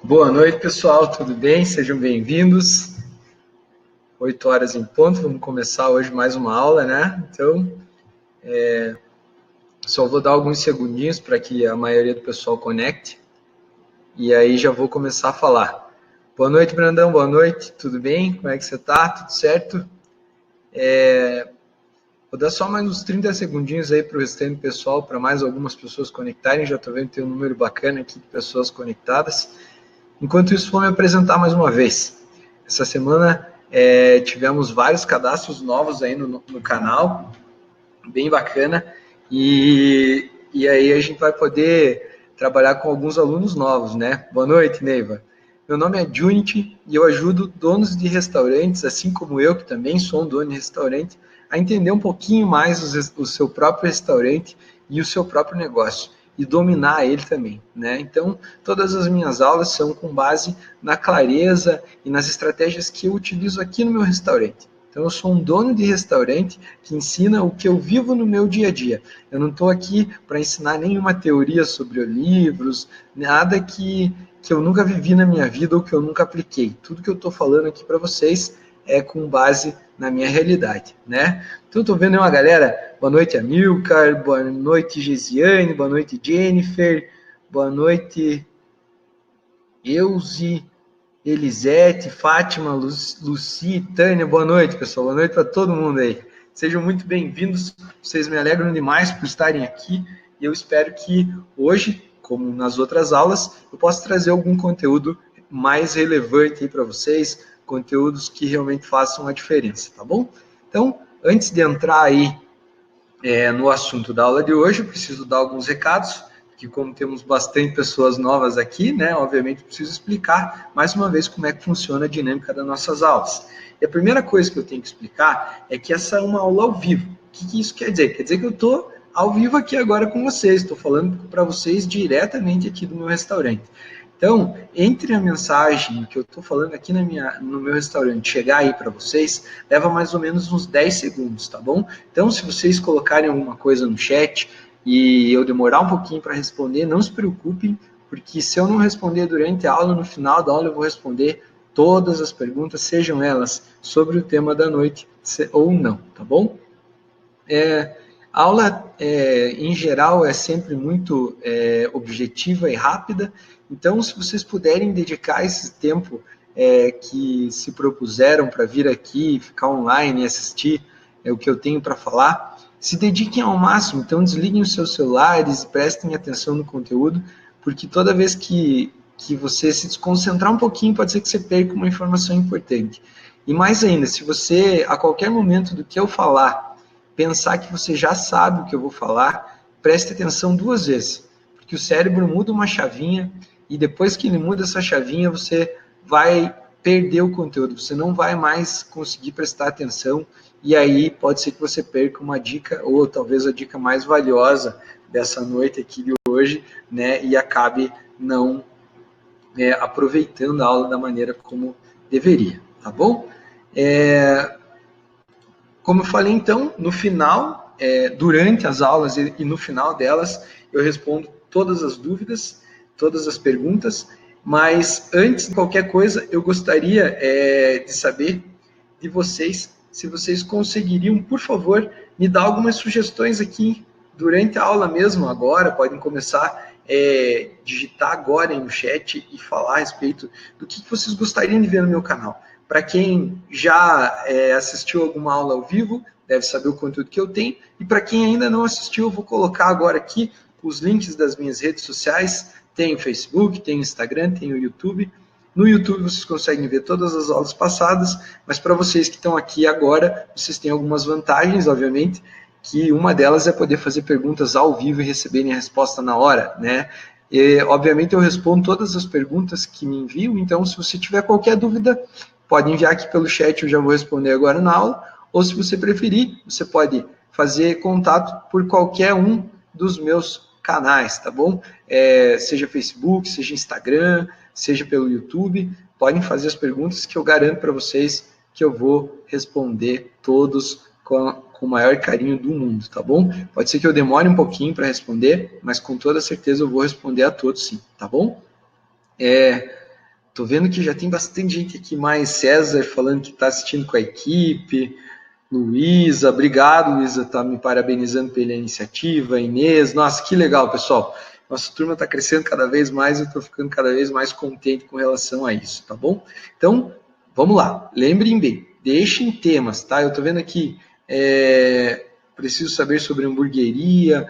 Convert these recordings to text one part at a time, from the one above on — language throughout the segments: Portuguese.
Boa noite, pessoal, tudo bem? Sejam bem-vindos. 8 horas em ponto, vamos começar hoje mais uma aula, né? Então, só vou dar alguns segundinhos para que a maioria do pessoal conecte e aí já vou começar a falar. Boa noite, Brandão, boa noite, tudo bem? Como é que você tá? Tudo certo? Vou dar só mais uns 30 segundinhos aí para o restante do pessoal, para mais algumas pessoas conectarem, já estou vendo que tem um número bacana aqui de pessoas conectadas. Enquanto isso, vou me apresentar mais uma vez. Essa semana tivemos vários cadastros novos aí no canal, bem bacana, e aí a gente vai poder trabalhar com alguns alunos novos, né? Boa noite, Neiva. Meu nome é Junity e eu ajudo donos de restaurantes, assim como eu, que também sou um dono de restaurante, a entender um pouquinho mais o seu próprio restaurante e o seu próprio negócio e dominar ele também, né? Então, todas as minhas aulas são com base na clareza e nas estratégias que eu utilizo aqui no meu restaurante. Então, eu sou um dono de restaurante que ensina o que eu vivo no meu dia a dia. Eu não estou aqui para ensinar nenhuma teoria sobre livros, nada que eu nunca vivi na minha vida ou que eu nunca apliquei. Tudo que eu estou falando aqui para vocês é com base na minha realidade, né? Então, estou vendo uma galera, boa noite, Amilcar, boa noite, Gesiane, boa noite, Jennifer, boa noite, Euzi, Elisete, Fátima, Luci, Tânia, boa noite, pessoal, boa noite para todo mundo aí. Sejam muito bem-vindos, vocês me alegram demais por estarem aqui e eu espero que hoje, como nas outras aulas, eu possa trazer algum conteúdo mais relevante aí para vocês, conteúdos que realmente façam a diferença, tá bom? Então, antes de entrar aí no assunto da aula de hoje, eu preciso dar alguns recados, que como temos bastante pessoas novas aqui, né, obviamente preciso explicar mais uma vez como é que funciona a dinâmica das nossas aulas. E a primeira coisa que eu tenho que explicar é que essa é uma aula ao vivo. O que isso quer dizer? Quer dizer que eu estou ao vivo aqui agora com vocês, estou falando para vocês diretamente aqui do meu restaurante. Então, entre a mensagem que eu estou falando aqui no meu restaurante chegar aí para vocês, leva mais ou menos uns 10 segundos, tá bom? Então, se vocês colocarem alguma coisa no chat e eu demorar um pouquinho para responder, não se preocupem, porque se eu não responder durante a aula, no final da aula eu vou responder todas as perguntas, sejam elas sobre o tema da noite ou não, tá bom? A aula, em geral, é sempre muito objetiva e rápida, então, se vocês puderem dedicar esse tempo que se propuseram para vir aqui, ficar online e assistir o que eu tenho para falar, se dediquem ao máximo, então desliguem os seus celulares e prestem atenção no conteúdo, porque toda vez que você se desconcentrar um pouquinho, pode ser que você perca uma informação importante. E mais ainda, se você, a qualquer momento do que eu falar, pensar que você já sabe o que eu vou falar, preste atenção 2 vezes, porque o cérebro muda uma chavinha e depois que ele muda essa chavinha, você vai perder o conteúdo, você não vai mais conseguir prestar atenção e aí pode ser que você perca uma dica ou talvez a dica mais valiosa dessa noite aqui de hoje, né, e acabe não aproveitando a aula da maneira como deveria, tá bom? Como eu falei, então, no final, durante as aulas e no final delas, eu respondo todas as dúvidas, todas as perguntas, mas antes de qualquer coisa, eu gostaria de saber de vocês, se vocês conseguiriam, por favor, me dar algumas sugestões aqui durante a aula mesmo, agora, podem começar a digitar agora aí no chat e falar a respeito do que vocês gostariam de ver no meu canal. Para quem já assistiu alguma aula ao vivo, deve saber o conteúdo que eu tenho. E para quem ainda não assistiu, eu vou colocar agora aqui os links das minhas redes sociais. Tem o Facebook, tem o Instagram, tem o YouTube. No YouTube vocês conseguem ver todas as aulas passadas, mas para vocês que estão aqui agora, vocês têm algumas vantagens, obviamente, que uma delas é poder fazer perguntas ao vivo e receberem a resposta na hora, né? E, obviamente eu respondo todas as perguntas que me enviam, então se você tiver qualquer dúvida, pode enviar aqui pelo chat, eu já vou responder agora na aula, ou se você preferir, você pode fazer contato por qualquer um dos meus canais, tá bom? Seja Facebook, seja Instagram, seja pelo YouTube, podem fazer as perguntas que eu garanto para vocês que eu vou responder todos com o maior carinho do mundo, tá bom? Pode ser que eu demore um pouquinho para responder, mas com toda certeza eu vou responder a todos sim, tá bom? tô vendo que já tem bastante gente aqui mais. César falando que está assistindo com a equipe. Luísa, obrigado, Luísa, tá me parabenizando pela iniciativa. Inês, nossa, que legal, pessoal. Nossa turma está crescendo cada vez mais, eu estou ficando cada vez mais contente com relação a isso, tá bom? Então, vamos lá. Lembrem bem, deixem temas, tá? Eu estou vendo aqui, preciso saber sobre hamburgueria.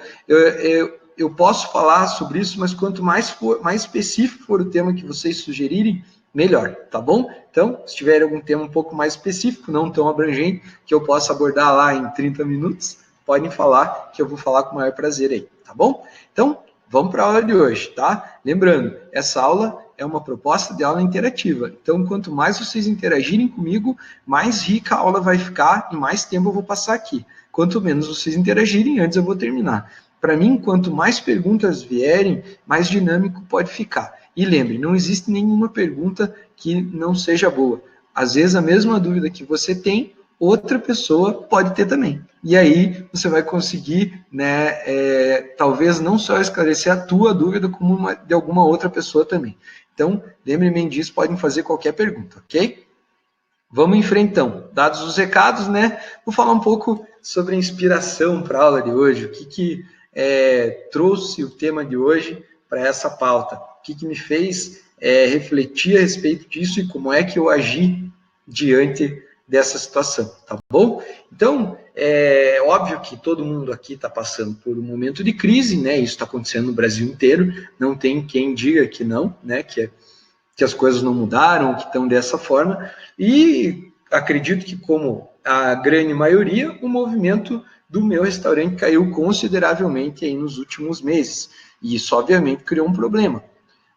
Eu posso falar sobre isso, mas quanto mais específico for o tema que vocês sugerirem, melhor, tá bom? Então, se tiver algum tema um pouco mais específico, não tão abrangente, que eu possa abordar lá em 30 minutos, podem falar, que eu vou falar com o maior prazer aí, tá bom? Então, vamos para a aula de hoje, tá? Lembrando, essa aula é uma proposta de aula interativa. Então, quanto mais vocês interagirem comigo, mais rica a aula vai ficar e mais tempo eu vou passar aqui. Quanto menos vocês interagirem, antes eu vou terminar. Para mim, quanto mais perguntas vierem, mais dinâmico pode ficar. E lembre, não existe nenhuma pergunta que não seja boa. Às vezes, a mesma dúvida que você tem, outra pessoa pode ter também. E aí, você vai conseguir, né, talvez não só esclarecer a tua dúvida, como de alguma outra pessoa também. Então, lembre-me disso, podem fazer qualquer pergunta, ok? Vamos em frente, então. Dados os recados, né? Vou falar um pouco sobre a inspiração para a aula de hoje, o que trouxe o tema de hoje para essa pauta, o que me fez refletir a respeito disso e como é que eu agi diante dessa situação, tá bom? Então, é óbvio que todo mundo aqui está passando por um momento de crise, né? Isso está acontecendo no Brasil inteiro, não tem quem diga que não, né? Que as coisas não mudaram, que estão dessa forma, e acredito que, como a grande maioria, o movimento do meu restaurante caiu consideravelmente aí nos últimos meses, e isso, obviamente, criou um problema.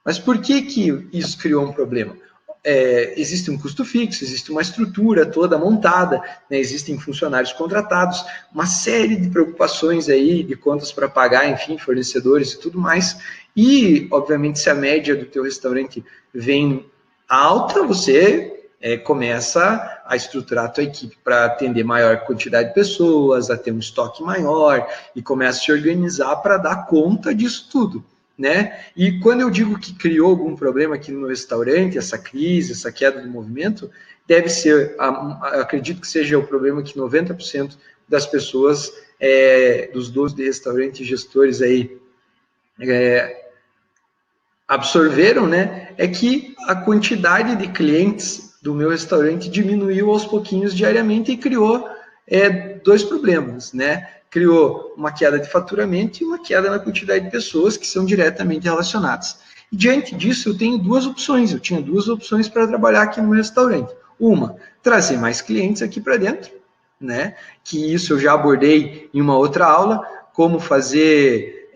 Mas por que isso criou um problema? Existe um custo fixo, existe uma estrutura toda montada, né? Existem funcionários contratados, uma série de preocupações aí, de contas para pagar, enfim, fornecedores e tudo mais. E, obviamente, se a média do teu restaurante vem alta, você começa a estruturar a tua equipe para atender maior quantidade de pessoas, a ter um estoque maior, e começa a se organizar para dar conta disso tudo, né? E quando eu digo que criou algum problema aqui no meu restaurante, essa crise, essa queda do movimento, deve ser, acredito que seja o problema que 90% das pessoas, dos donos de restaurante e gestores aí, absorveram, né? É que a quantidade de clientes do meu restaurante diminuiu aos pouquinhos diariamente e criou dois problemas, né? Criou uma queda de faturamento e uma queda na quantidade de pessoas que são diretamente relacionadas. E diante disso, eu tinha duas opções para trabalhar aqui no meu restaurante. Uma, trazer mais clientes aqui para dentro, né? Que isso eu já abordei em uma outra aula, como fazer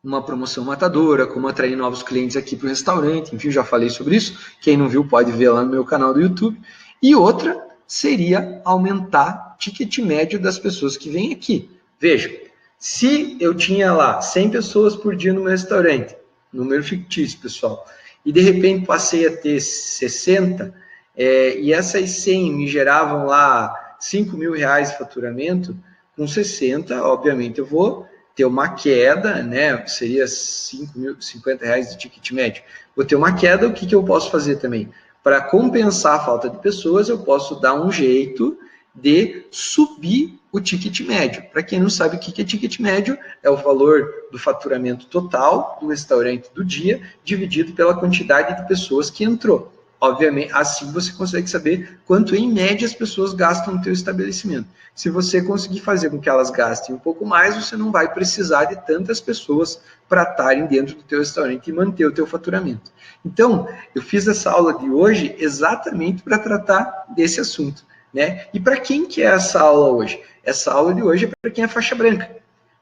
uma promoção matadora, como atrair novos clientes aqui para o restaurante, enfim, já falei sobre isso. Quem não viu pode ver lá no meu canal do YouTube. E outra seria aumentar o ticket médio das pessoas que vêm aqui. Veja, se eu tinha lá 100 pessoas por dia no meu restaurante, número fictício, pessoal, e de repente passei a ter 60, e essas 100 me geravam lá 5 mil reais de faturamento, com 60, obviamente, eu vou ter uma queda, né? Seria 50 reais de ticket médio. Vou ter uma queda, o que eu posso fazer também? Para compensar a falta de pessoas, eu posso dar um jeito de subir o ticket médio. Para quem não sabe o que é ticket médio, é o valor do faturamento total do restaurante do dia, dividido pela quantidade de pessoas que entrou. Obviamente, assim você consegue saber quanto, em média, as pessoas gastam no teu estabelecimento. Se você conseguir fazer com que elas gastem um pouco mais, você não vai precisar de tantas pessoas para estarem dentro do teu restaurante e manter o teu faturamento. Então, eu fiz essa aula de hoje exatamente para tratar desse assunto, né? E para quem que é essa aula hoje? Essa aula de hoje é para quem é faixa branca.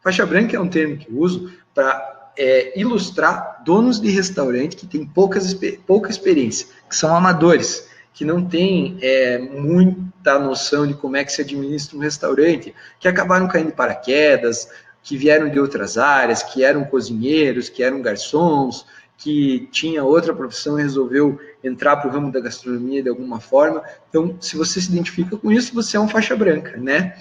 Faixa branca é um termo que eu uso para ilustrar donos de restaurante que têm pouca experiência, que são amadores, que não têm muita noção de como é que se administra um restaurante, que acabaram caindo de paraquedas, que vieram de outras áreas, que eram cozinheiros, que eram garçons, que tinha outra profissão e resolveu entrar para o ramo da gastronomia de alguma forma. Então, se você se identifica com isso, você é um faixa branca, né?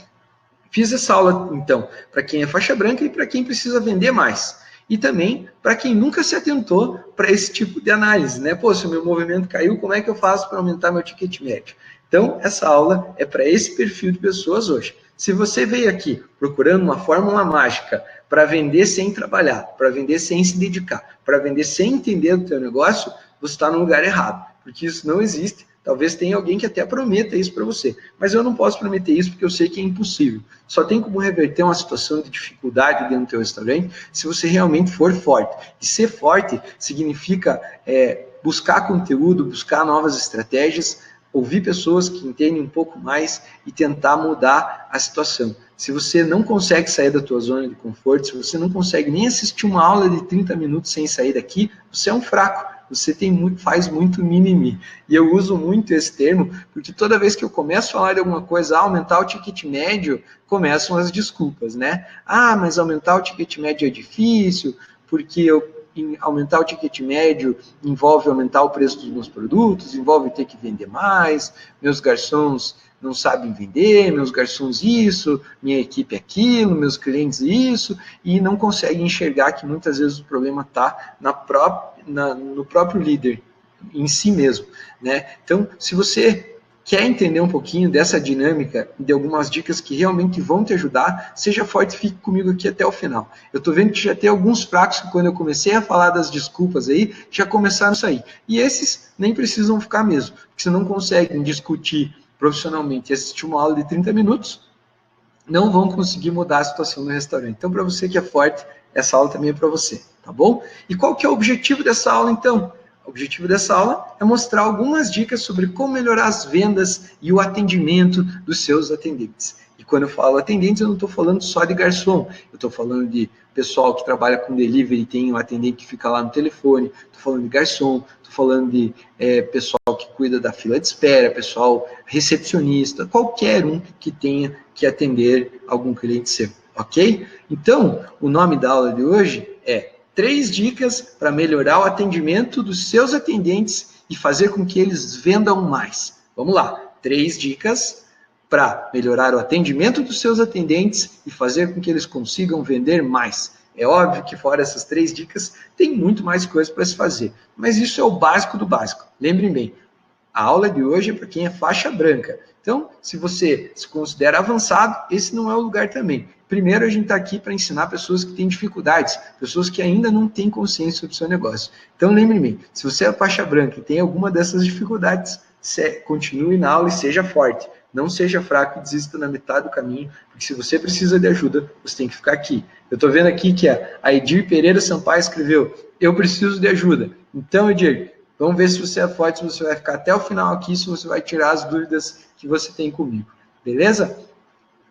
Fiz essa aula, então, para quem é faixa branca e para quem precisa vender mais. E também para quem nunca se atentou para esse tipo de análise, né? Pô, se o meu movimento caiu, como é que eu faço para aumentar meu ticket médio? Então, essa aula é para esse perfil de pessoas hoje. Se você veio aqui procurando uma fórmula mágica para vender sem trabalhar, para vender sem se dedicar, para vender sem entender o teu negócio, você está no lugar errado, porque isso não existe. Talvez tenha alguém que até prometa isso para você, mas eu não posso prometer isso porque eu sei que é impossível. Só tem como reverter uma situação de dificuldade dentro do teu restaurante se você realmente for forte. E ser forte significa buscar conteúdo, buscar novas estratégias, ouvir pessoas que entendem um pouco mais e tentar mudar a situação. Se você não consegue sair da tua zona de conforto, se você não consegue nem assistir uma aula de 30 minutos sem sair daqui, você é um fraco. Você faz muito mimimi. E eu uso muito esse termo, porque toda vez que eu começo a falar de alguma coisa, aumentar o ticket médio, começam as desculpas, né? Ah, mas aumentar o ticket médio é difícil, porque aumentar o ticket médio envolve aumentar o preço dos meus produtos, envolve ter que vender mais, meus garçons não sabem vender, meus garçons isso, minha equipe aquilo, meus clientes isso, e não conseguem enxergar que muitas vezes o problema está no próprio líder, em si mesmo, né? Então, se você quer entender um pouquinho dessa dinâmica e de algumas dicas que realmente vão te ajudar, seja forte e fique comigo aqui até o final. Eu estou vendo que já tem alguns fracos que quando eu comecei a falar das desculpas aí, já começaram a sair. E esses nem precisam ficar mesmo, porque se não conseguem discutir profissionalmente e assistir uma aula de 30 minutos, não vão conseguir mudar a situação no restaurante. Então, para você que é forte, essa aula também é para você, tá bom? E qual que é o objetivo dessa aula, então? O objetivo dessa aula é mostrar algumas dicas sobre como melhorar as vendas e o atendimento dos seus atendentes. E quando eu falo atendentes, eu não estou falando só de garçom, eu estou falando de pessoal que trabalha com delivery, tem um atendente que fica lá no telefone, estou falando de garçom, estou falando de pessoal que cuida da fila de espera, pessoal recepcionista, qualquer um que tenha que atender algum cliente seu, ok? Então, o nome da aula de hoje é 3 dicas para melhorar o atendimento dos seus atendentes e fazer com que eles vendam mais. Vamos lá, 3 dicas para melhorar o atendimento dos seus atendentes e fazer com que eles consigam vender mais. É óbvio que fora essas 3 dicas, tem muito mais coisa para se fazer, mas isso é o básico do básico. Lembrem bem, a aula de hoje é para quem é faixa branca. Então, se você se considera avançado, esse não é o lugar também. Primeiro, a gente está aqui para ensinar pessoas que têm dificuldades, pessoas que ainda não têm consciência sobre o seu negócio. Então, lembre-me, se você é faixa branca e tem alguma dessas dificuldades, continue na aula e seja forte. Não seja fraco e desista na metade do caminho, porque se você precisa de ajuda, você tem que ficar aqui. Eu estou vendo aqui que a Edir Pereira Sampaio escreveu, eu preciso de ajuda. Então, Edir, vamos ver se você é forte, se você vai ficar até o final aqui, se você vai tirar as dúvidas que você tem comigo. Beleza?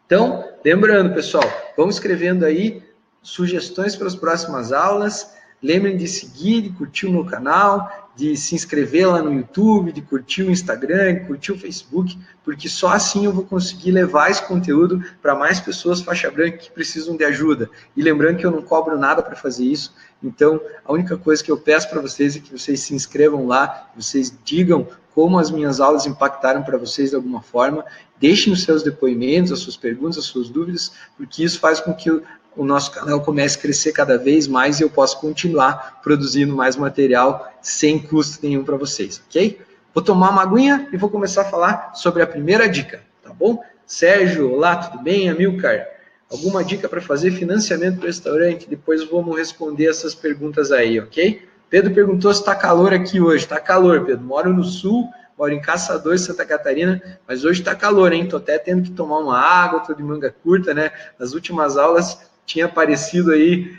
Então, lembrando, pessoal, vamos escrevendo aí sugestões para as próximas aulas. Lembrem de seguir, de curtir o meu canal, de se inscrever lá no YouTube, de curtir o Instagram, de curtir o Facebook, porque só assim eu vou conseguir levar esse conteúdo para mais pessoas faixa branca que precisam de ajuda. E lembrando que eu não cobro nada para fazer isso, então a única coisa que eu peço para vocês é que vocês se inscrevam lá, vocês digam como as minhas aulas impactaram para vocês de alguma forma, deixem os seus depoimentos, as suas perguntas, as suas dúvidas, porque isso faz com que o nosso canal comece a crescer cada vez mais e eu possa continuar produzindo mais material sem custo nenhum para vocês, ok? Vou tomar uma aguinha e vou começar a falar sobre a primeira dica, tá bom? Sérgio, olá, tudo bem? Amilcar, alguma dica para fazer financiamento para o restaurante? Depois vamos responder essas perguntas aí, ok? Pedro perguntou se está calor aqui hoje. Está calor, Pedro. Moro no sul, moro em Caçadores, Santa Catarina, mas hoje está calor, hein? Estou até tendo que tomar uma água, estou de manga curta, né? Nas últimas aulas tinha aparecido aí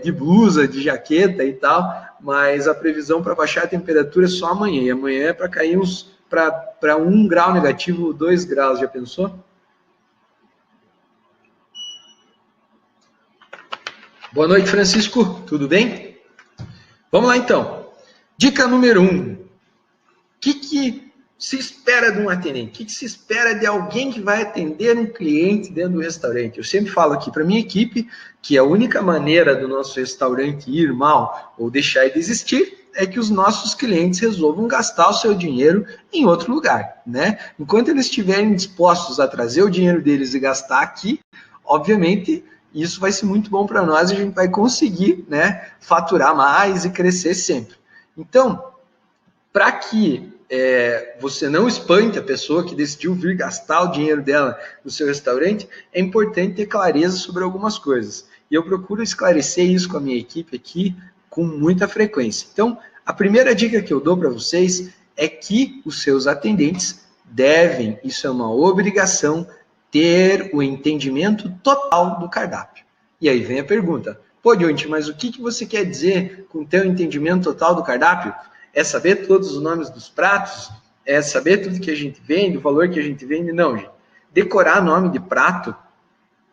de blusa, de jaqueta e tal, mas a previsão para baixar a temperatura é só amanhã, e amanhã é para cair para 1 grau negativo, 2 graus, já pensou? Boa noite, Francisco, tudo bem? Vamos lá, então. Dica número 1. O que se espera de um atendente? O que se espera de alguém que vai atender um cliente dentro do restaurante? Eu sempre falo aqui para minha equipe que a única maneira do nosso restaurante ir mal ou deixar de existir é que os nossos clientes resolvam gastar o seu dinheiro em outro lugar, né? Enquanto eles estiverem dispostos a trazer o dinheiro deles e gastar aqui, obviamente Isso vai ser muito bom para nós e a gente vai conseguir, né, faturar mais e crescer sempre. Então, para que você não espante a pessoa que decidiu vir gastar o dinheiro dela no seu restaurante, é importante ter clareza sobre algumas coisas. E eu procuro esclarecer isso com a minha equipe aqui com muita frequência. Então, a primeira dica que eu dou para vocês é que os seus atendentes devem, isso é uma obrigação, ter o entendimento total do cardápio. E aí vem a pergunta: pô, Dionte, mas o que você quer dizer com ter o entendimento total do cardápio? É saber todos os nomes dos pratos? É saber tudo que a gente vende, o valor que a gente vende? Não, gente. Decorar nome de prato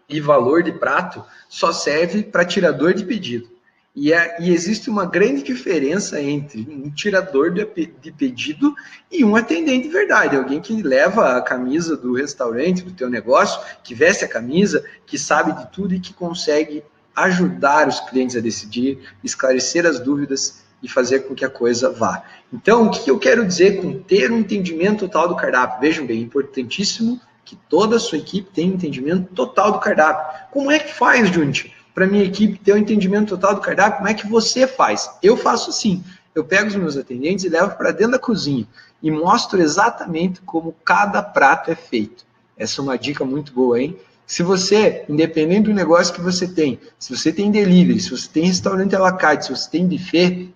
e valor de prato só serve para tirador de pedido. E existe uma grande diferença entre um tirador de pedido e um atendente de verdade. Alguém que leva a camisa do restaurante, do teu negócio, que veste a camisa, que sabe de tudo e que consegue ajudar os clientes a decidir, esclarecer as dúvidas e fazer com que a coisa vá. Então, o que eu quero dizer com ter um entendimento total do cardápio? Vejam bem, é importantíssimo que toda a sua equipe tenha um entendimento total do cardápio. Como é que faz, Junti, para minha equipe ter um entendimento total do cardápio? Como é que você faz? Eu faço assim, eu pego os meus atendentes e levo para dentro da cozinha e mostro exatamente como cada prato é feito. Essa é uma dica muito boa, hein? Se você, independente do negócio que você tem, se você tem delivery, se você tem restaurante à la carte, se você tem buffet,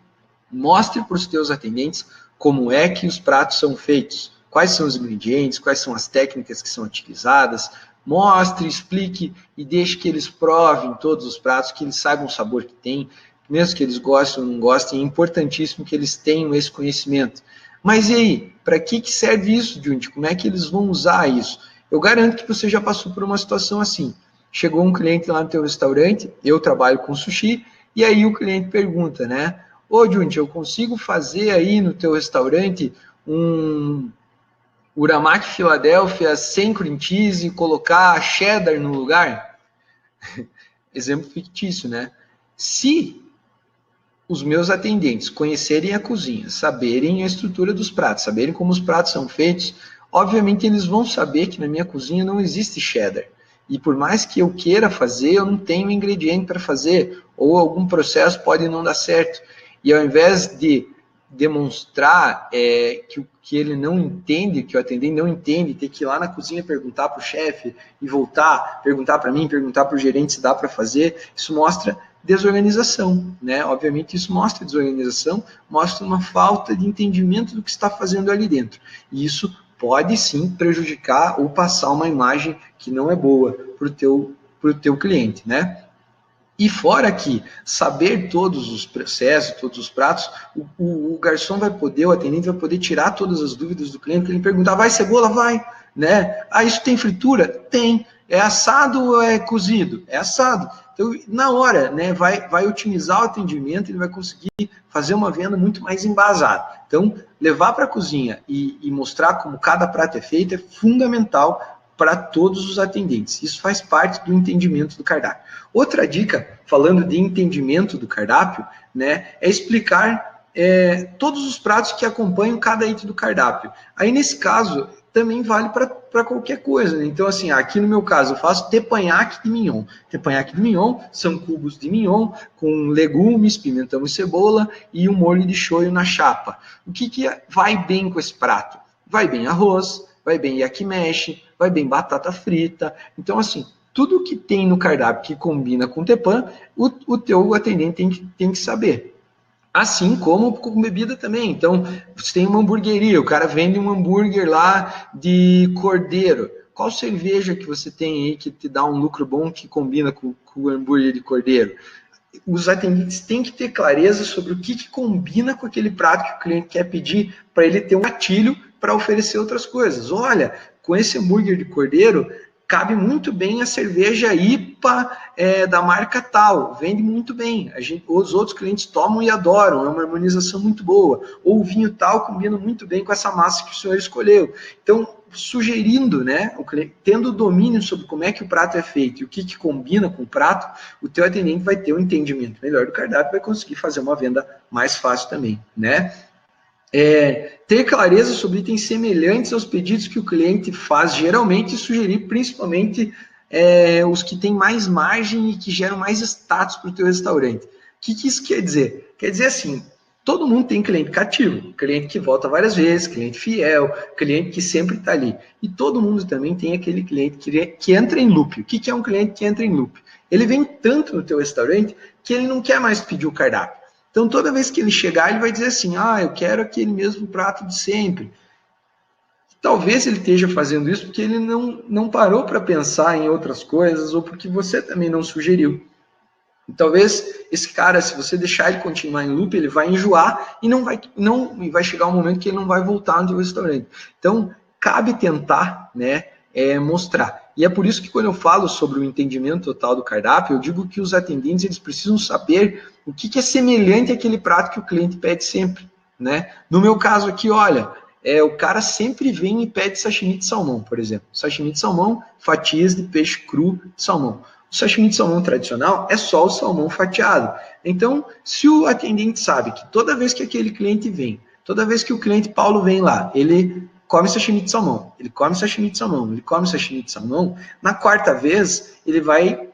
mostre para os teus atendentes como é que os pratos são feitos, quais são os ingredientes, quais são as técnicas que são utilizadas. Mostre, explique e deixe que eles provem todos os pratos, que eles saibam o sabor que tem, mesmo que eles gostem ou não gostem, é importantíssimo que eles tenham esse conhecimento. Mas e aí, para que serve isso, Junti? Como é que eles vão usar isso? Eu garanto que você já passou por uma situação assim. Chegou um cliente lá no teu restaurante, eu trabalho com sushi, e aí o cliente pergunta, né? Ô, Junti, eu consigo fazer aí no teu restaurante um Uramaki Philadelphia sem cream cheese e colocar cheddar no lugar? Exemplo fictício, né? Se os meus atendentes conhecerem a cozinha, saberem a estrutura dos pratos, saberem como os pratos são feitos, obviamente eles vão saber que na minha cozinha não existe cheddar. E por mais que eu queira fazer, eu não tenho ingrediente para fazer, ou algum processo pode não dar certo. E ao invés de demonstrar que ele não entende, que o atendente não entende, ter que ir lá na cozinha perguntar para o chefe e voltar, perguntar para mim, perguntar para o gerente se dá para fazer, isso mostra desorganização, né? Obviamente isso mostra desorganização, mostra uma falta de entendimento do que está fazendo ali dentro. E isso pode sim prejudicar ou passar uma imagem que não é boa para o teu cliente, né? E fora que saber todos os processos, todos os pratos, o garçom vai poder, o atendente vai poder tirar todas as dúvidas do cliente, que ele perguntar, vai cebola? Vai, né? Ah, isso tem fritura? Tem. É assado ou é cozido? É assado. Então, na hora, né, vai otimizar o atendimento, ele vai conseguir fazer uma venda muito mais embasada. Então, levar para a cozinha e mostrar como cada prato é feito é fundamental para todos os atendentes. Isso faz parte do entendimento do cardápio. Outra dica, falando de entendimento do cardápio, né, é explicar todos os pratos que acompanham cada item do cardápio. Aí, nesse caso, também vale para qualquer coisa, né? Então, assim, aqui no meu caso, eu faço teppanyaki de mignon. Teppanyaki de mignon são cubos de mignon com legumes, pimentão e cebola e um molho de shoyu na chapa. O que vai bem com esse prato? Vai bem arroz, vai bem yakimeshi, vai bem batata frita. Então, assim, tudo que tem no cardápio que combina com tepan, o teu atendente tem que saber. Assim como com bebida também. Então, você tem uma hamburgueria, o cara vende um hambúrguer lá de cordeiro. Qual cerveja que você tem aí que te dá um lucro bom que combina com o hambúrguer de cordeiro? Os atendentes têm que ter clareza sobre o que combina com aquele prato que o cliente quer pedir, para ele ter um gatilho para oferecer outras coisas. Olha, com esse hambúrguer de cordeiro, cabe muito bem a cerveja IPA da marca tal, vende muito bem. Os outros clientes tomam e adoram, é uma harmonização muito boa. Ou o vinho tal combina muito bem com essa massa que o senhor escolheu. Então, sugerindo, né, tendo domínio sobre como é que o prato é feito e o que combina com o prato, o teu atendente vai ter um entendimento melhor do cardápio, vai conseguir fazer uma venda mais fácil também, né? Ter clareza sobre itens semelhantes aos pedidos que o cliente faz, geralmente sugerir principalmente os que têm mais margem e que geram mais status para o teu restaurante. O que isso quer dizer? Quer dizer assim, todo mundo tem cliente cativo, cliente que volta várias vezes, cliente fiel, cliente que sempre está ali. E todo mundo também tem aquele cliente que entra em loop. O que é um cliente que entra em loop? Ele vem tanto no teu restaurante que ele não quer mais pedir o cardápio. Então, toda vez que ele chegar, ele vai dizer assim, eu quero aquele mesmo prato de sempre. Talvez ele esteja fazendo isso porque ele não parou para pensar em outras coisas ou porque você também não sugeriu. E talvez esse cara, se você deixar ele continuar em loop, ele vai enjoar e vai chegar um momento que ele não vai voltar no seu restaurante. Então, cabe tentar, né, mostrar. E é por isso que quando eu falo sobre o entendimento total do cardápio, eu digo que os atendentes eles precisam saber o que é semelhante àquele prato que o cliente pede sempre, né? No meu caso aqui, olha, o cara sempre vem e pede sashimi de salmão, por exemplo. Sashimi de salmão, fatias de peixe cru de salmão. O sashimi de salmão tradicional é só o salmão fatiado. Então, se o atendente sabe que toda vez que aquele cliente vem, toda vez que o cliente Paulo vem lá, ele come sashimi de salmão, ele come sashimi de salmão, ele come sashimi de salmão, na quarta vez ele vai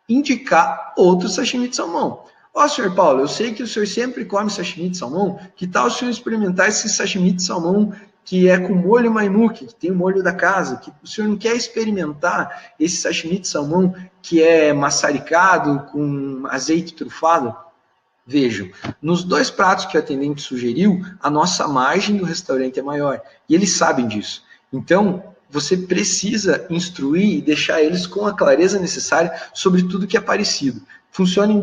indicar outro sashimi de salmão. Senhor Paulo, eu sei que o senhor sempre come sashimi de salmão, que tal o senhor experimentar esse sashimi de salmão que é com molho maimuki, que tem o molho da casa, que o senhor não quer experimentar esse sashimi de salmão que é maçaricado com azeite trufado? Vejam, nos 2 pratos que o atendente sugeriu, a nossa margem do restaurante é maior. E eles sabem disso. Então, você precisa instruir e deixar eles com a clareza necessária sobre tudo que é parecido. Funciona em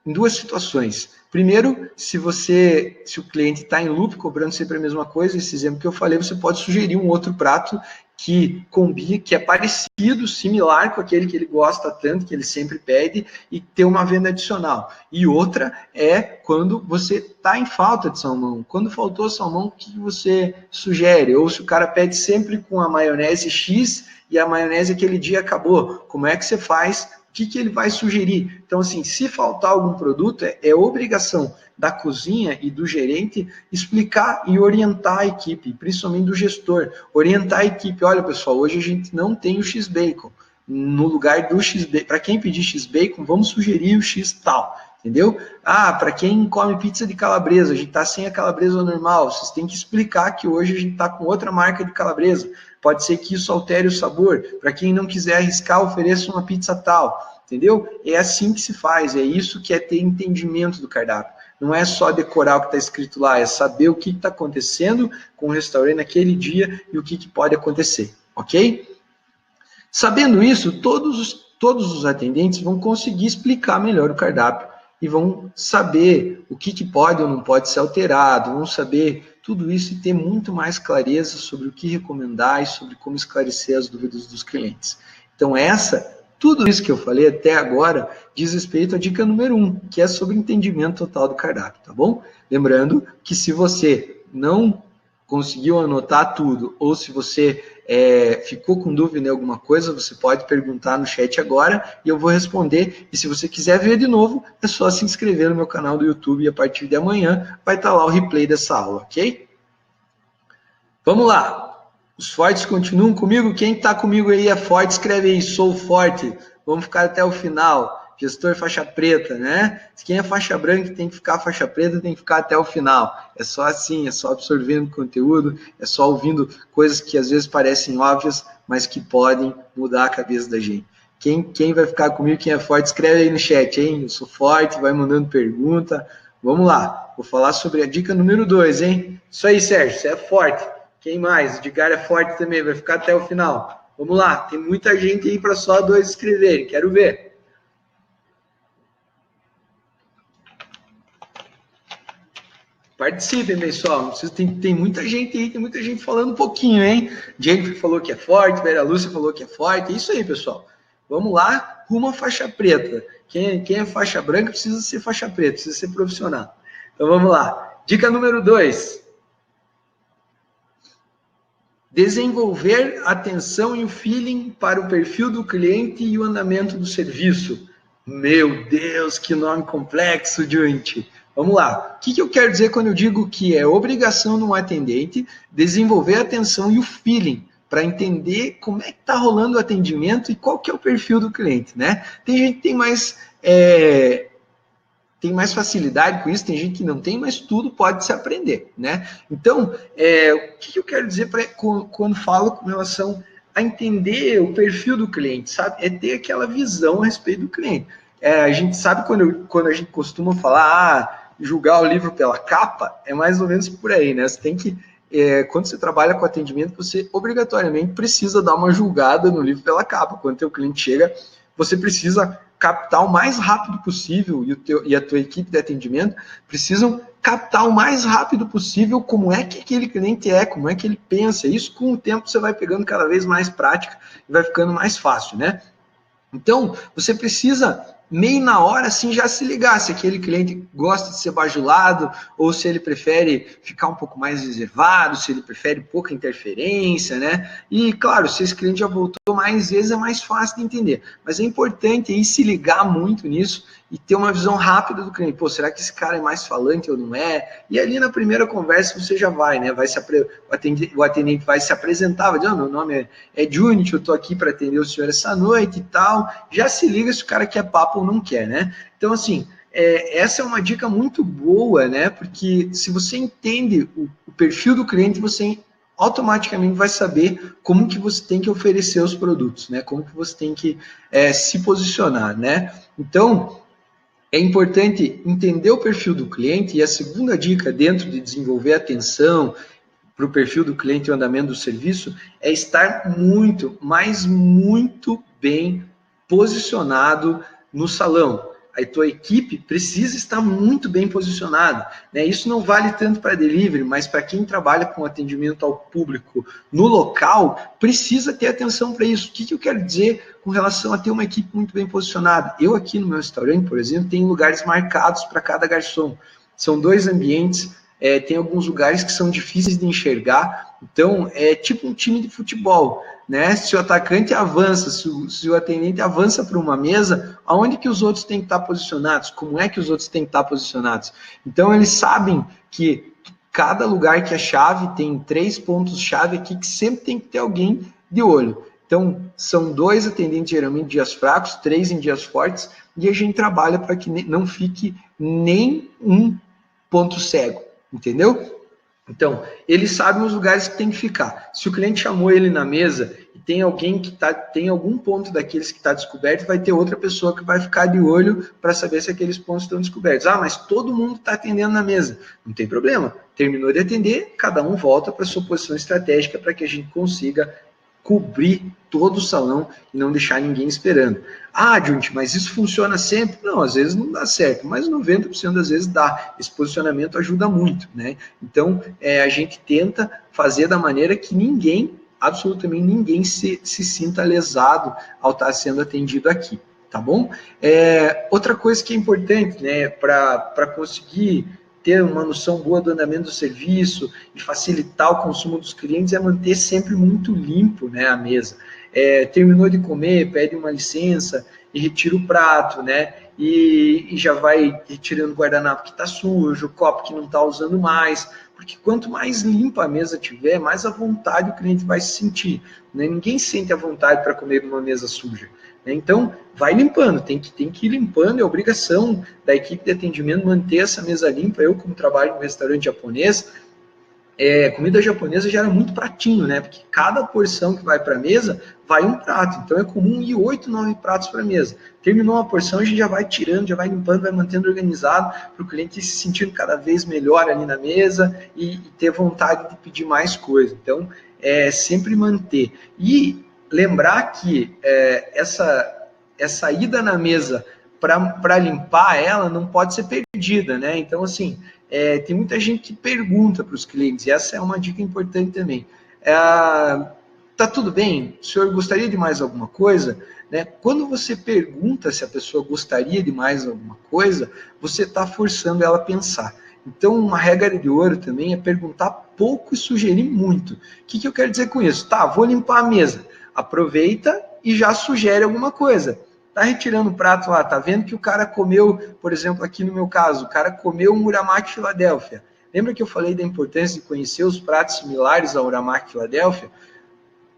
duas situações. Primeiro, se o cliente está em loop cobrando sempre a mesma coisa, esse exemplo que eu falei, você pode sugerir um outro prato que combine, que é parecido, similar com aquele que ele gosta tanto, que ele sempre pede, e ter uma venda adicional. E outra é quando você está em falta de salmão. Quando faltou salmão, o que você sugere? Ou se o cara pede sempre com a maionese X e a maionese aquele dia acabou, como é que você faz? O que ele vai sugerir? Então, assim, se faltar algum produto, é obrigação da cozinha e do gerente explicar e orientar a equipe, principalmente do gestor. Orientar a equipe, olha pessoal, hoje a gente não tem o X-Bacon. No lugar do X-Bacon, para quem pedir X-Bacon, vamos sugerir o X tal, entendeu? Para quem come pizza de calabresa, a gente está sem a calabresa normal, vocês têm que explicar que hoje a gente está com outra marca de calabresa. Pode ser que isso altere o sabor. Para quem não quiser arriscar, ofereça uma pizza tal, entendeu? É assim que se faz, é isso que é ter entendimento do cardápio. Não é só decorar o que está escrito lá, é saber o que está acontecendo com o restaurante naquele dia e o que pode acontecer, ok? Sabendo isso, todos os atendentes vão conseguir explicar melhor o cardápio e vão saber o que pode ou não pode ser alterado, vão saber tudo isso e ter muito mais clareza sobre o que recomendar e sobre como esclarecer as dúvidas dos clientes. Então, tudo isso que eu falei até agora diz respeito à dica número 1, que é sobre entendimento total do cardápio, tá bom? Lembrando que se você não conseguiu anotar tudo, ou se você ficou com dúvida em alguma coisa, você pode perguntar no chat agora e eu vou responder. E se você quiser ver de novo, é só se inscrever no meu canal do YouTube e a partir de amanhã vai estar lá o replay dessa aula, ok? Vamos lá! Os fortes continuam comigo? Quem está comigo aí é forte, escreve aí, sou forte. Vamos ficar até o final. Gestor faixa preta, né? Quem é faixa branca tem que ficar faixa preta, tem que ficar até o final. É só assim, é só absorvendo conteúdo, é só ouvindo coisas que às vezes parecem óbvias, mas que podem mudar a cabeça da gente. Quem vai ficar comigo, quem é forte, escreve aí no chat, hein? Eu sou forte, vai mandando pergunta. Vamos lá, vou falar sobre a dica número 2, hein? Isso aí, Sérgio, você é forte. Quem mais? O Edgar é forte também, vai ficar até o final. Vamos lá, tem muita gente aí para só 2 escreverem, quero ver. Participem, pessoal. Tem muita gente aí, tem muita gente falando um pouquinho, hein? Jennifer falou que é forte, Vera Lúcia falou que é forte. É isso aí, pessoal. Vamos lá, rumo à faixa preta. Quem é faixa branca precisa ser faixa preta, precisa ser profissional. Então vamos lá. Dica número 2. Desenvolver a atenção e o feeling para o perfil do cliente e o andamento do serviço. Meu Deus, que nome complexo, gente. Vamos lá. O que eu quero dizer quando eu digo que é obrigação de um atendente desenvolver a atenção e o feeling para entender como é que está rolando o atendimento e qual que é o perfil do cliente, né? Tem gente que tem mais facilidade com isso, tem gente que não tem, mas tudo pode se aprender, né? Então, o que eu quero dizer quando falo com relação a entender o perfil do cliente, sabe? É ter aquela visão a respeito do cliente. A gente sabe quando a gente costuma falar, julgar o livro pela capa, é mais ou menos por aí, né? Você tem que, quando você trabalha com atendimento, você obrigatoriamente precisa dar uma julgada no livro pela capa. Quando o teu cliente chega, você precisa captar o mais rápido possível e a tua equipe de atendimento precisam captar o mais rápido possível como é que aquele cliente é, como é que ele pensa. Isso com o tempo você vai pegando cada vez mais prática e vai ficando mais fácil, né? Então, você precisa, meio na hora, assim, já se ligar se aquele cliente gosta de ser bajulado ou se ele prefere ficar um pouco mais reservado, se ele prefere pouca interferência, né? E, claro, se esse cliente já voltou mais vezes, é mais fácil de entender. Mas é importante aí se ligar muito nisso e ter uma visão rápida do cliente. Pô, será que esse cara é mais falante ou não é? E ali na primeira conversa você já vai, né? O atendente vai se apresentar, vai dizer, meu nome é Junit, eu tô aqui para atender o senhor essa noite e tal. Já se liga se o cara quer papo ou não quer, né? Então, assim, essa é uma dica muito boa, né? Porque se você entende o perfil do cliente, você automaticamente vai saber como que você tem que oferecer os produtos, né? Como que você tem que se posicionar, né? Então, é importante entender o perfil do cliente e a segunda dica dentro de desenvolver atenção para o perfil do cliente e o andamento do serviço é estar muito, mas muito bem posicionado no salão. A tua equipe precisa estar muito bem posicionada, né? Isso não vale tanto para delivery, mas para quem trabalha com atendimento ao público no local, precisa ter atenção para isso. O que eu quero dizer com relação a ter uma equipe muito bem posicionada? Eu aqui no meu restaurante, por exemplo, tenho lugares marcados para cada garçom. São 2 ambientes, tem alguns lugares que são difíceis de enxergar, então é tipo um time de futebol, né? Se o atacante avança, se o atendente avança para uma mesa, aonde que os outros têm que estar posicionados? Como é que os outros têm que estar posicionados? Então eles sabem que cada lugar que é chave tem 3 pontos-chave aqui que sempre tem que ter alguém de olho. Então, são 2 atendentes geralmente em dias fracos, 3 em dias fortes, e a gente trabalha para que não fique nem um ponto cego, entendeu? Então, eles sabem os lugares que tem que ficar. Se o cliente chamou ele na mesa e tem alguém que tem algum ponto daqueles que está descoberto, vai ter outra pessoa que vai ficar de olho para saber se aqueles pontos estão descobertos. Ah, mas todo mundo está atendendo na mesa. Não tem problema. Terminou de atender, cada um volta para a sua posição estratégica para que a gente consiga cobrir todo o salão e não deixar ninguém esperando. Ah, Junti, mas isso funciona sempre? Não, às vezes não dá certo, mas 90% das vezes dá. Esse posicionamento ajuda muito, né? Então, a gente tenta fazer da maneira que ninguém, absolutamente ninguém, se sinta lesado ao estar sendo atendido aqui, tá bom? Outra coisa que é importante, né, para conseguir ter uma noção boa do andamento do serviço e facilitar o consumo dos clientes é manter sempre muito limpo, né, a mesa. Terminou de comer, pede uma licença e retira o prato, né? E já vai retirando o guardanapo que está sujo, o copo que não está usando mais, porque quanto mais limpa a mesa tiver, mais à vontade o cliente vai se sentir, né? Ninguém sente a vontade para comer numa mesa suja, né? Então, vai limpando, tem que ir limpando, é obrigação da equipe de atendimento manter essa mesa limpa. Eu, como trabalho em um restaurante japonês, comida japonesa gera muito pratinho, né? Porque cada porção que vai para a mesa vai um prato. Então é comum ir 8, 9 pratos para a mesa. Terminou uma porção, a gente já vai tirando, já vai limpando, vai mantendo organizado para o cliente se sentindo cada vez melhor ali na mesa e ter vontade de pedir mais coisa. Então, sempre manter. E lembrar que essa ida na mesa para limpar ela não pode ser perdida, né? Então, assim, tem muita gente que pergunta para os clientes, e essa é uma dica importante também. Tá tudo bem? O senhor gostaria de mais alguma coisa? Né? Quando você pergunta se a pessoa gostaria de mais alguma coisa, você está forçando ela a pensar. Então, uma regra de ouro também é perguntar pouco e sugerir muito. O que eu quero dizer com isso? Tá, vou limpar a mesa. Aproveita e já sugere alguma coisa. Tá retirando o prato lá, tá vendo que o cara comeu, por exemplo, aqui no meu caso, o cara comeu um Uramaki Filadélfia. Lembra que eu falei da importância de conhecer os pratos similares ao Uramaki Filadélfia?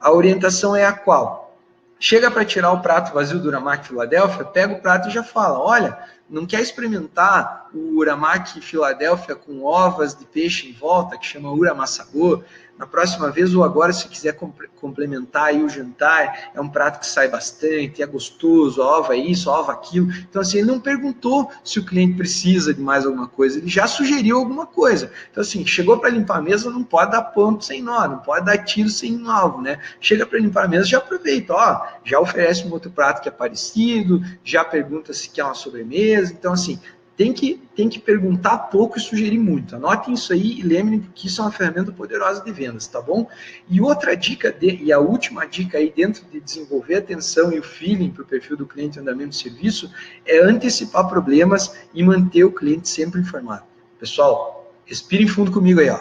a orientação é a qual? Chega para tirar o prato vazio do Uramaki Filadélfia, pega o prato e já fala, olha, não quer experimentar o Uramaki Filadélfia com ovas de peixe em volta, que chama Uramasagô? Na próxima vez, ou agora, se quiser complementar aí o jantar, é um prato que sai bastante, é gostoso, ova isso, ova aquilo. Então, assim, ele não perguntou se o cliente precisa de mais alguma coisa, ele já sugeriu alguma coisa. Então, assim, chegou para limpar a mesa, não pode dar ponto sem nó, não pode dar tiro sem alvo, né? Chega para limpar a mesa, já aproveita, ó, já oferece um outro prato que é parecido, já pergunta se quer uma sobremesa. Então, assim, tem que perguntar pouco e sugerir muito. Anotem isso aí e lembrem que isso é uma ferramenta poderosa de vendas, tá bom? E outra dica, e a última dica aí dentro de desenvolver a atenção e o feeling para o perfil do cliente em andamento de serviço é antecipar problemas e manter o cliente sempre informado. Pessoal, respirem fundo comigo aí, ó.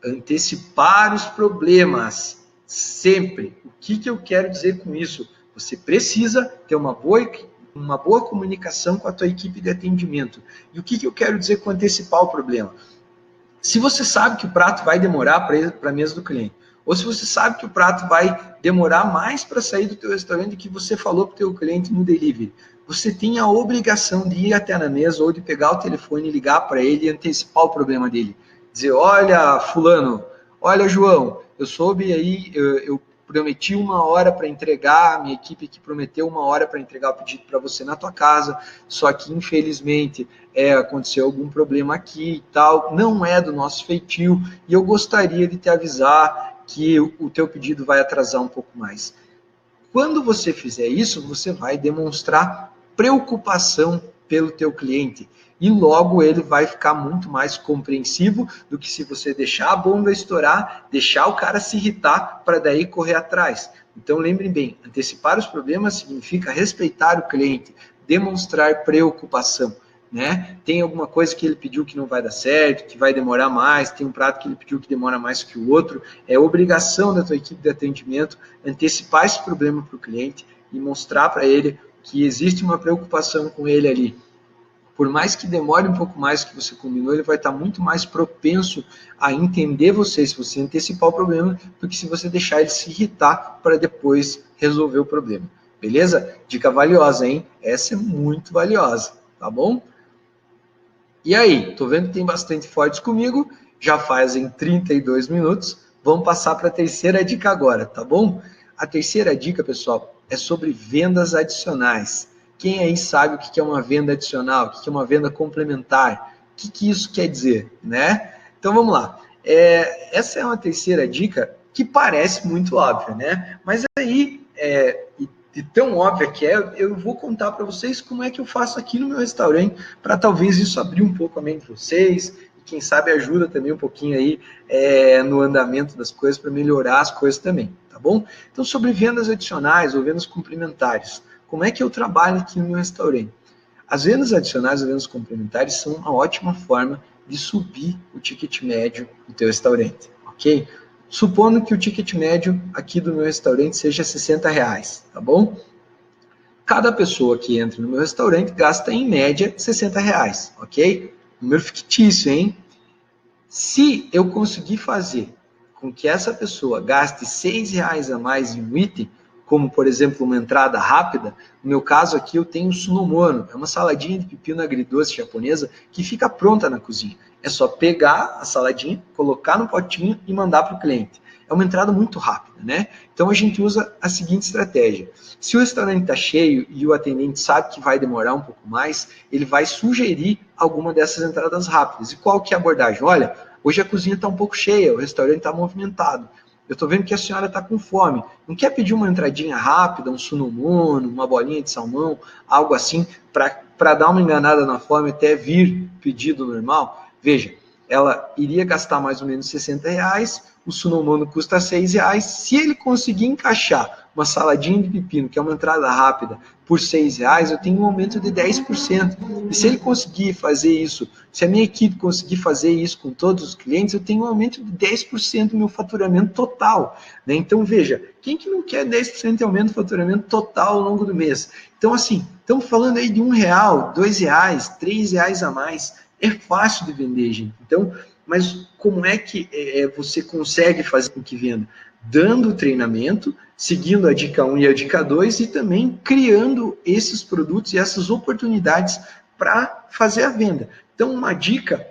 Antecipar os problemas, sempre. O que eu quero dizer com isso? Você precisa ter uma boa comunicação com a tua equipe de atendimento. E o que eu quero dizer com antecipar o problema? Se você sabe que o prato vai demorar para a mesa do cliente, ou se você sabe que o prato vai demorar mais para sair do teu restaurante do que você falou para o teu cliente no delivery, você tem a obrigação de ir até na mesa ou de pegar o telefone e ligar para ele e antecipar o problema dele. Dizer, olha, fulano, olha, João, eu soube aí, eu prometi 1 hora para entregar, minha equipe que prometeu 1 hora para entregar o pedido para você na tua casa, só que infelizmente aconteceu algum problema aqui e tal, não é do nosso feitio, e eu gostaria de te avisar que o teu pedido vai atrasar um pouco mais. Quando você fizer isso, você vai demonstrar preocupação pelo teu cliente e logo ele vai ficar muito mais compreensivo do que se você deixar a bomba estourar, deixar o cara se irritar para daí correr atrás. Então lembrem bem, antecipar os problemas significa respeitar o cliente, demonstrar preocupação. Né? Tem alguma coisa que ele pediu que não vai dar certo, que vai demorar mais, tem um prato que ele pediu que demora mais que o outro, é obrigação da tua equipe de atendimento antecipar esse problema para o cliente e mostrar para ele que existe uma preocupação com ele ali. Por mais que demore um pouco mais do que você combinou, ele vai estar muito mais propenso a entender você se você antecipar o problema do que se você deixar ele se irritar para depois resolver o problema. Beleza? Dica valiosa, hein? Essa é muito valiosa, tá bom? E aí, tô vendo que tem bastante fortes comigo, já fazem 32 minutos, vamos passar para a terceira dica agora, tá bom? A terceira dica, pessoal, é sobre vendas adicionais. Quem aí sabe o que é uma venda adicional, o que é uma venda complementar, o que isso quer dizer, né? Então vamos lá. Essa é uma terceira dica que parece muito óbvia, né? Mas aí, de tão óbvia que é, eu vou contar para vocês como é que eu faço aqui no meu restaurante, para talvez isso abrir um pouco a mente de vocês, e quem sabe ajuda também um pouquinho aí no andamento das coisas, para melhorar as coisas também, tá bom? Então, sobre vendas adicionais ou vendas complementares, como é que eu trabalho aqui no meu restaurante? As vendas adicionais ou vendas complementares são uma ótima forma de subir o ticket médio do teu restaurante, ok? Supondo que o ticket médio aqui do meu restaurante seja R$60, tá bom? Cada pessoa que entra no meu restaurante gasta em média R$60, ok? Número fictício, hein? Se eu conseguir fazer com que essa pessoa gaste R$6 a mais em um item, como, por exemplo, uma entrada rápida, no meu caso aqui eu tenho sunomono, é uma saladinha de pepino agridoce japonesa que fica pronta na cozinha. É só pegar a saladinha, colocar no potinho e mandar para o cliente. É uma entrada muito rápida, né? Então a gente usa a seguinte estratégia. Se o restaurante está cheio e o atendente sabe que vai demorar um pouco mais, ele vai sugerir alguma dessas entradas rápidas. E qual que é a abordagem? Olha, hoje a cozinha está um pouco cheia, o restaurante está movimentado. Eu estou vendo que a senhora está com fome. Não quer pedir uma entradinha rápida, um sunomono, uma bolinha de salmão, algo assim, para dar uma enganada na fome até vir pedido normal? Veja, ela iria gastar mais ou menos R$60, o sunomono custa R$6. Se ele conseguir encaixar uma saladinha de pepino, que é uma entrada rápida, por R$6, eu tenho um aumento de 10%. E se ele conseguir fazer isso, se a minha equipe conseguir fazer isso com todos os clientes, eu tenho um aumento de 10% no meu faturamento total. Né? Então, veja, quem que não quer 10% de aumento do faturamento total ao longo do mês? Então, assim, estamos falando aí de R$1, R$2, R$3 a mais. É fácil de vender, gente. Então, mas como é que você consegue fazer com que venda? dando o treinamento, seguindo a dica 1 e a dica 2 e também criando esses produtos e essas oportunidades para fazer a venda. Então, uma dica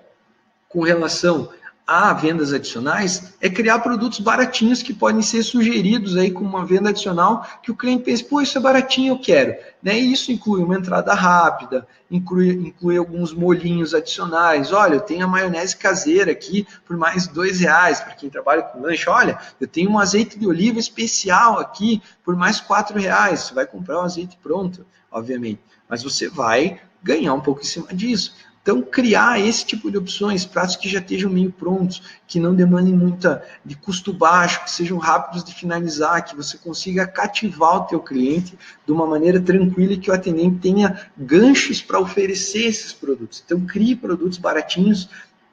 com relação a vendas adicionais é criar produtos baratinhos que podem ser sugeridos aí como uma venda adicional, que o cliente pense, pô, isso é baratinho, eu quero. Né? E isso inclui uma entrada rápida, inclui alguns molhinhos adicionais. Olha, eu tenho a maionese caseira aqui por mais R$2 para quem trabalha com lanche. Olha, eu tenho um azeite de oliva especial aqui por mais R$4. Você vai comprar um azeite pronto, obviamente, mas você vai ganhar um pouco em cima disso. Então, criar esse tipo de opções, pratos que já estejam meio prontos, que não demandem muita de custo baixo, que sejam rápidos de finalizar, que você consiga cativar o teu cliente de uma maneira tranquila e que o atendente tenha ganchos para oferecer esses produtos. Então, crie produtos baratinhos,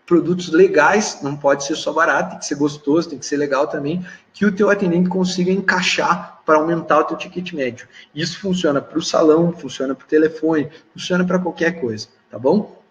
produtos legais, não pode ser só barato, tem que ser gostoso, tem que ser legal também, que o teu atendente consiga encaixar para aumentar o teu ticket médio. Isso funciona para o salão, funciona para o telefone, funciona para qualquer coisa, tá bom?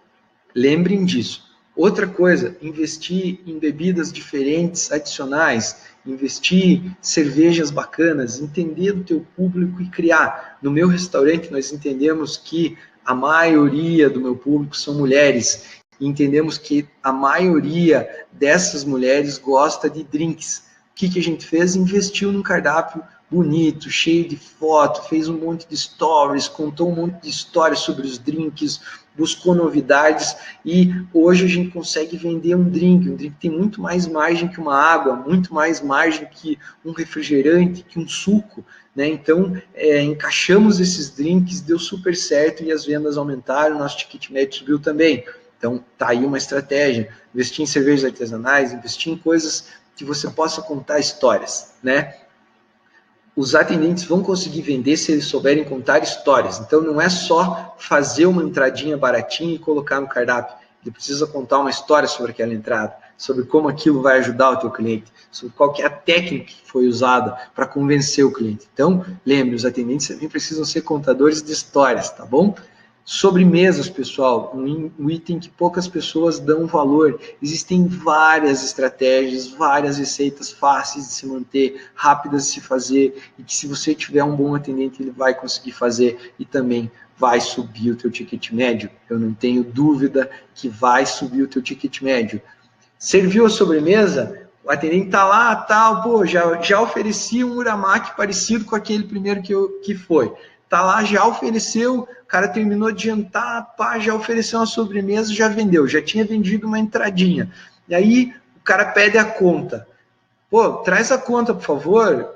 Lembrem disso. Outra coisa, investir em bebidas diferentes, adicionais, investir em cervejas bacanas, entender do teu público e criar. No meu restaurante, nós entendemos que a maioria do meu público são mulheres. E entendemos que a maioria dessas mulheres gosta de drinks. O que a gente fez? Investiu num cardápio bonito, cheio de foto, fez um monte de stories, contou um monte de histórias sobre os drinks, buscou novidades e hoje a gente consegue vender um drink. Um drink tem muito mais margem que uma água, muito mais margem que um refrigerante, que um suco, né? Então, encaixamos esses drinks, deu super certo e as vendas aumentaram, nosso ticket médio subiu também. Então, tá aí uma estratégia. Investir em cervejas artesanais, investir em coisas que você possa contar histórias, né? Os atendentes vão conseguir vender se eles souberem contar histórias. Então, não é só fazer uma entradinha baratinha e colocar no cardápio. Ele precisa contar uma história sobre aquela entrada, sobre como aquilo vai ajudar o teu cliente, sobre qual que é a técnica que foi usada para convencer o cliente. Então, lembre, os atendentes também precisam ser contadores de histórias, tá bom? Sobremesas, pessoal, um item que poucas pessoas dão valor. Existem várias estratégias, várias receitas fáceis de se manter, rápidas de se fazer, e que se você tiver um bom atendente, ele vai conseguir fazer e também vai subir o teu ticket médio. Eu não tenho dúvida que vai subir o teu ticket médio. Serviu a sobremesa? O atendente tá lá, tal, pô, já ofereci um uramaki parecido com aquele primeiro que foi. Tá lá, já ofereceu, o cara terminou de jantar, pá, já ofereceu uma sobremesa, já vendeu, já tinha vendido uma entradinha. E aí o cara pede a conta. Pô, traz a conta, por favor.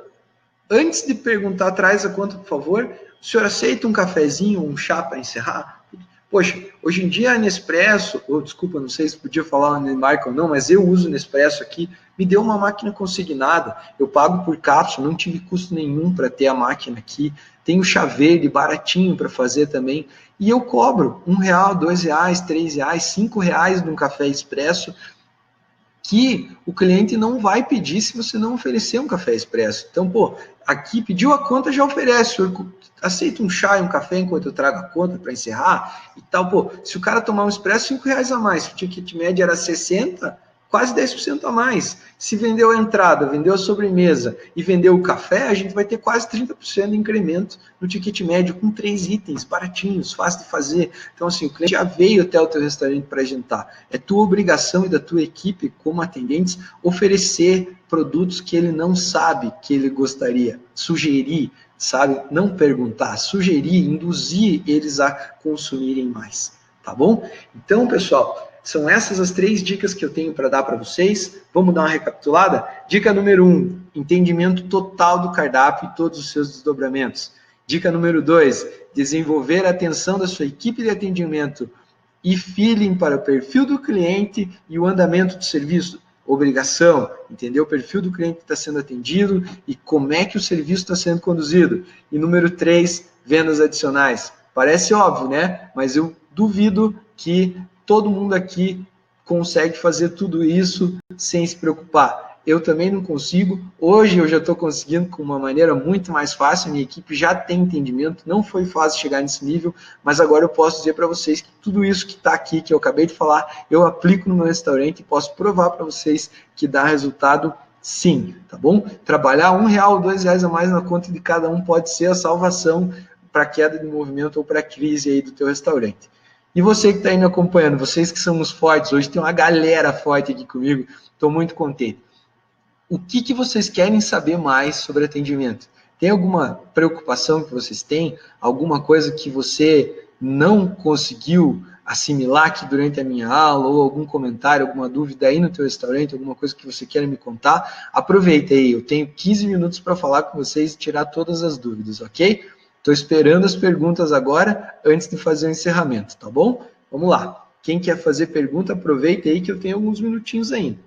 Antes de perguntar, traz a conta, por favor. O senhor aceita um cafezinho, um chá para encerrar? Poxa, hoje em dia a Nespresso, desculpa, não sei se podia falar de marca ou não, mas eu uso Nespresso aqui, me deu uma máquina consignada, eu pago por cápsula, não tive custo nenhum para ter a máquina aqui, tem o chá verde baratinho para fazer também, e eu cobro R$1, R$2, R$3, R$5 de um café expresso, que o cliente não vai pedir se você não oferecer um café expresso. Então, pô, aqui pediu a conta, já oferece. O senhor aceita um chá e um café enquanto eu trago a conta para encerrar e tal. Pô, se o cara tomar um expresso, R$5 a mais. Se o ticket médio era 60, quase 10% a mais. Se vendeu a entrada, vendeu a sobremesa e vendeu o café, a gente vai ter quase 30% de incremento no ticket médio com 3 itens baratinhos, fácil de fazer. Então, assim, o cliente já veio até o teu restaurante para jantar. É tua obrigação e da tua equipe, como atendentes, oferecer produtos que ele não sabe que ele gostaria, sugerir, sabe? Não perguntar, sugerir, induzir eles a consumirem mais, tá bom? Então, pessoal, são essas as 3 dicas que eu tenho para dar para vocês. Vamos dar uma recapitulada? Dica número 1, entendimento total do cardápio e todos os seus desdobramentos. Dica número 2, desenvolver a atenção da sua equipe de atendimento e feeling para o perfil do cliente e o andamento do serviço. Obrigação, entender o perfil do cliente que está sendo atendido e como é que o serviço está sendo conduzido. E número 3, vendas adicionais. Parece óbvio, né? Mas eu duvido que todo mundo aqui consegue fazer tudo isso sem se preocupar. Eu também não consigo. Hoje eu já estou conseguindo com uma maneira muito mais fácil. Minha equipe já tem entendimento. Não foi fácil chegar nesse nível, mas agora eu posso dizer para vocês que tudo isso que está aqui, que eu acabei de falar, eu aplico no meu restaurante e posso provar para vocês que dá resultado Sim, tá bom? Trabalhar R$1 ou R$2 a mais na conta de cada um pode ser a salvação para a queda de movimento ou para a crise aí do teu restaurante. E você que está aí me acompanhando, vocês que são os fortes, hoje tem uma galera forte aqui comigo, estou muito contente. O que vocês querem saber mais sobre atendimento? Tem alguma preocupação que vocês têm? Alguma coisa que você não conseguiu assimilar aqui durante a minha aula, ou algum comentário, alguma dúvida aí no teu restaurante, alguma coisa que você queira me contar? Aproveita aí, eu tenho 15 minutos para falar com vocês e tirar todas as dúvidas, ok? Estou esperando as perguntas agora, antes de fazer o encerramento, tá bom? Vamos lá. Quem quer fazer pergunta, aproveita aí que eu tenho alguns minutinhos ainda.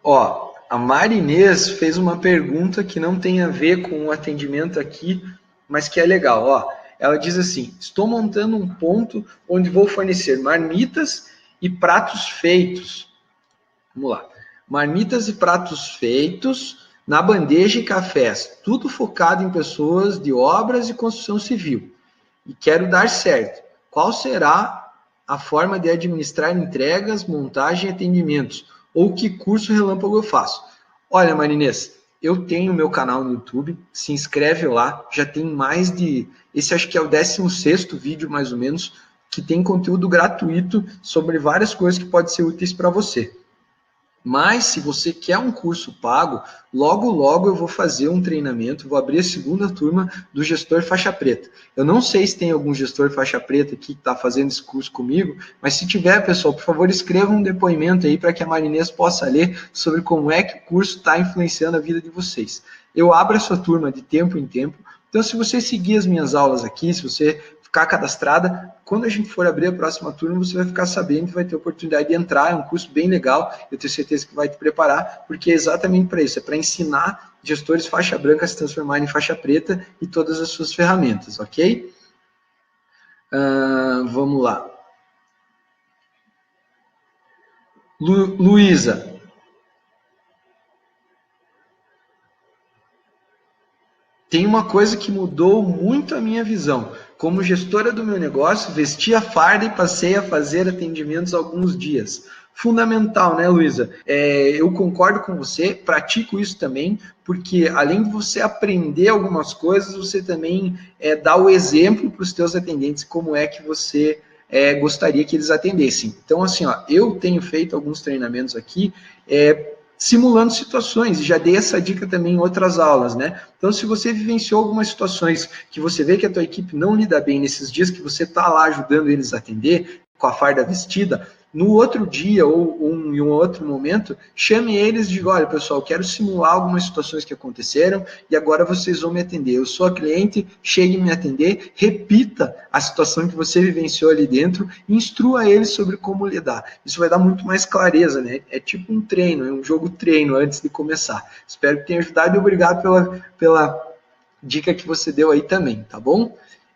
Ó, a Marinês fez uma pergunta que não tem a ver com o atendimento aqui, mas que é legal. Ó, ela diz assim: estou montando um ponto onde vou fornecer marmitas e pratos feitos. Vamos lá. Marmitas e pratos feitos na bandeja e cafés, tudo focado em pessoas de obras e construção civil. E quero dar certo. Qual será a forma de administrar entregas, montagem e atendimentos? Ou que curso relâmpago eu faço? Olha, Marinês, eu tenho meu canal no YouTube, se inscreve lá, já tem mais de... Esse acho que é o 16º vídeo, mais ou menos, que tem conteúdo gratuito sobre várias coisas que podem ser úteis para você. Mas, se você quer um curso pago, logo eu vou fazer um treinamento, vou abrir a segunda turma do gestor faixa preta. Eu não sei se tem algum gestor faixa preta aqui que está fazendo esse curso comigo, mas se tiver, pessoal, por favor, escreva um depoimento aí para que a Marinês possa ler sobre como é que o curso está influenciando a vida de vocês. Eu abro a sua turma de tempo em tempo, então se você seguir as minhas aulas aqui, se você ficar cadastrada, quando a gente for abrir a próxima turma, você vai ficar sabendo e vai ter a oportunidade de entrar, é um curso bem legal, eu tenho certeza que vai te preparar, porque é exatamente para isso, é para ensinar gestores faixa branca a se transformarem em faixa preta e todas as suas ferramentas, ok? Vamos lá. Luísa, tem uma coisa que mudou muito a minha visão. Como gestora do meu negócio, vesti a farda e passei a fazer atendimentos alguns dias. Fundamental, né, Luísa? Eu concordo com você, pratico isso também, porque além de você aprender algumas coisas, você também dá o exemplo para os teus atendentes como é que você gostaria que eles atendessem. Então, assim, ó, eu tenho feito alguns treinamentos aqui, simulando situações, e já dei essa dica também em outras aulas, né? Então, se você vivenciou algumas situações que você vê que a tua equipe não lida bem nesses dias que você está lá ajudando eles a atender, com a farda vestida, no outro dia ou em um outro momento, chame eles e diga: olha, pessoal, quero simular algumas situações que aconteceram e agora vocês vão me atender. Eu sou a cliente, chegue me atender, repita a situação que você vivenciou ali dentro e instrua eles sobre como lidar. Isso vai dar muito mais clareza, né? É tipo um treino, é um jogo treino antes de começar. Espero que tenha ajudado e obrigado pela dica que você deu aí também, tá bom?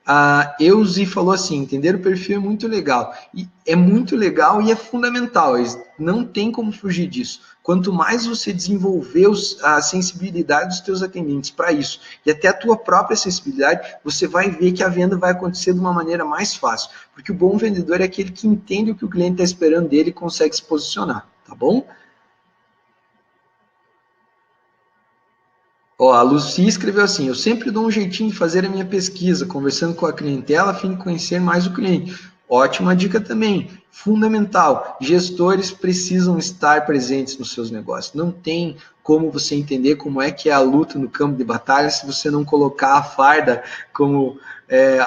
A Euzi falou assim: entender o perfil é muito legal. E é muito legal e é fundamental, não tem como fugir disso. Quanto mais você desenvolver a sensibilidade dos teus atendentes para isso, e até a tua própria sensibilidade, você vai ver que a venda vai acontecer de uma maneira mais fácil. Porque o bom vendedor é aquele que entende o que o cliente está esperando dele e consegue se posicionar, tá bom? Ó, a Lucy escreveu assim: eu sempre dou um jeitinho de fazer a minha pesquisa, conversando com a clientela a fim de conhecer mais o cliente. Ótima dica também, fundamental. Gestores precisam estar presentes nos seus negócios. Não tem como você entender como é que é a luta no campo de batalha se você não colocar a farda, como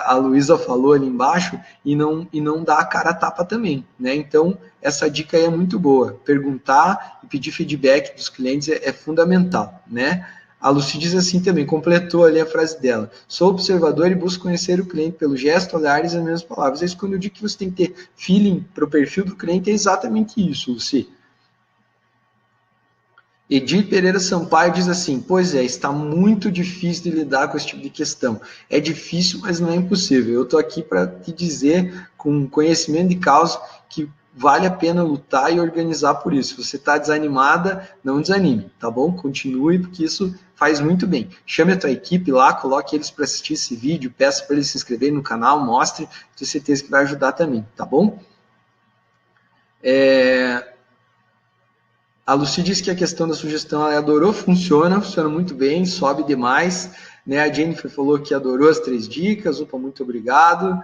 a Luísa falou ali embaixo, e não dar a cara a tapa também, né? Então, essa dica aí é muito boa. Perguntar e pedir feedback dos clientes é fundamental, né? A Lucy diz assim também, completou ali a frase dela: sou observador e busco conhecer o cliente pelo gesto, olhares e as mesmas palavras. É isso, quando eu digo que você tem que ter feeling para o perfil do cliente, é exatamente isso, Lucy. Edir Pereira Sampaio diz assim: pois é, está muito difícil de lidar com esse tipo de questão. É difícil, mas não é impossível. Eu estou aqui para te dizer, com conhecimento de causa, que vale a pena lutar e organizar por isso. Se você está desanimada, não desanime, tá bom? Continue, porque isso faz muito bem. Chame a tua equipe lá, coloque eles para assistir esse vídeo, peça para eles se inscreverem no canal, mostre, tenho certeza que vai ajudar também, tá bom? A Lucy disse que a questão da sugestão ela adorou, funciona muito bem, sobe demais. Né? A Jennifer falou que adorou as 3 dicas, opa, muito obrigado.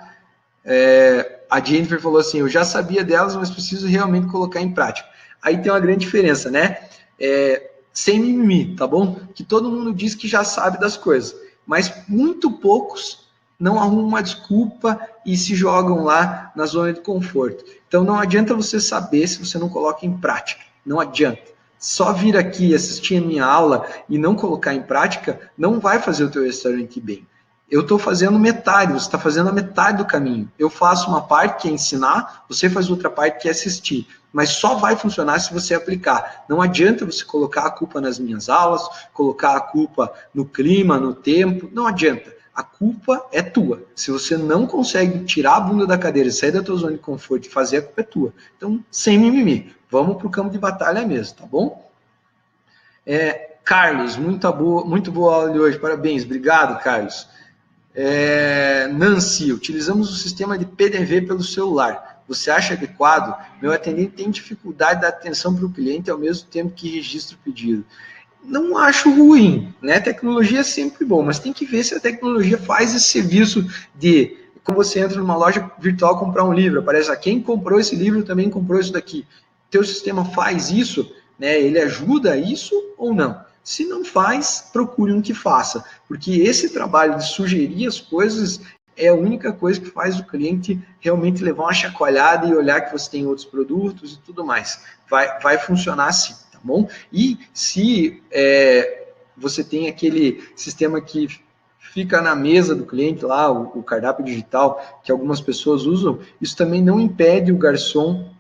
A Jennifer falou assim, eu já sabia delas, mas preciso realmente colocar em prática. Aí tem uma grande diferença, né? Sem mimimi, tá bom? Que todo mundo diz que já sabe das coisas, mas muito poucos não arrumam uma desculpa e se jogam lá na zona de conforto. Então não adianta você saber se você não coloca em prática. Não adianta. Só vir aqui assistir a minha aula e não colocar em prática não vai fazer o teu restaurante bem. Eu estou fazendo metade, você está fazendo a metade do caminho. Eu faço uma parte que é ensinar, você faz outra parte que é assistir. Mas só vai funcionar se você aplicar. Não adianta você colocar a culpa nas minhas aulas, colocar a culpa no clima, no tempo, não adianta. A culpa é tua. Se você não consegue tirar a bunda da cadeira e sair da tua zona de conforto e fazer, a culpa é tua. Então, sem mimimi. Vamos para o campo de batalha mesmo, tá bom? Carlos, muito boa aula de hoje. Parabéns. Obrigado, Carlos. Nancy, utilizamos o sistema de PDV pelo celular. Você acha adequado? Meu atendente tem dificuldade de dar atenção para o cliente ao mesmo tempo que registra o pedido. Não acho ruim, né? Tecnologia é sempre bom, mas tem que ver se a tecnologia faz esse serviço de, quando você entra numa loja virtual comprar um livro, aparece quem comprou esse livro também comprou isso daqui. Teu sistema faz isso, né? Ele ajuda isso ou não? Se não faz, procure um que faça, porque esse trabalho de sugerir as coisas é a única coisa que faz o cliente realmente levar uma chacoalhada e olhar que você tem outros produtos e tudo mais. Vai funcionar assim. Bom? E se você tem aquele sistema que fica na mesa do cliente lá, o cardápio digital, que algumas pessoas usam, isso também não impede o garçom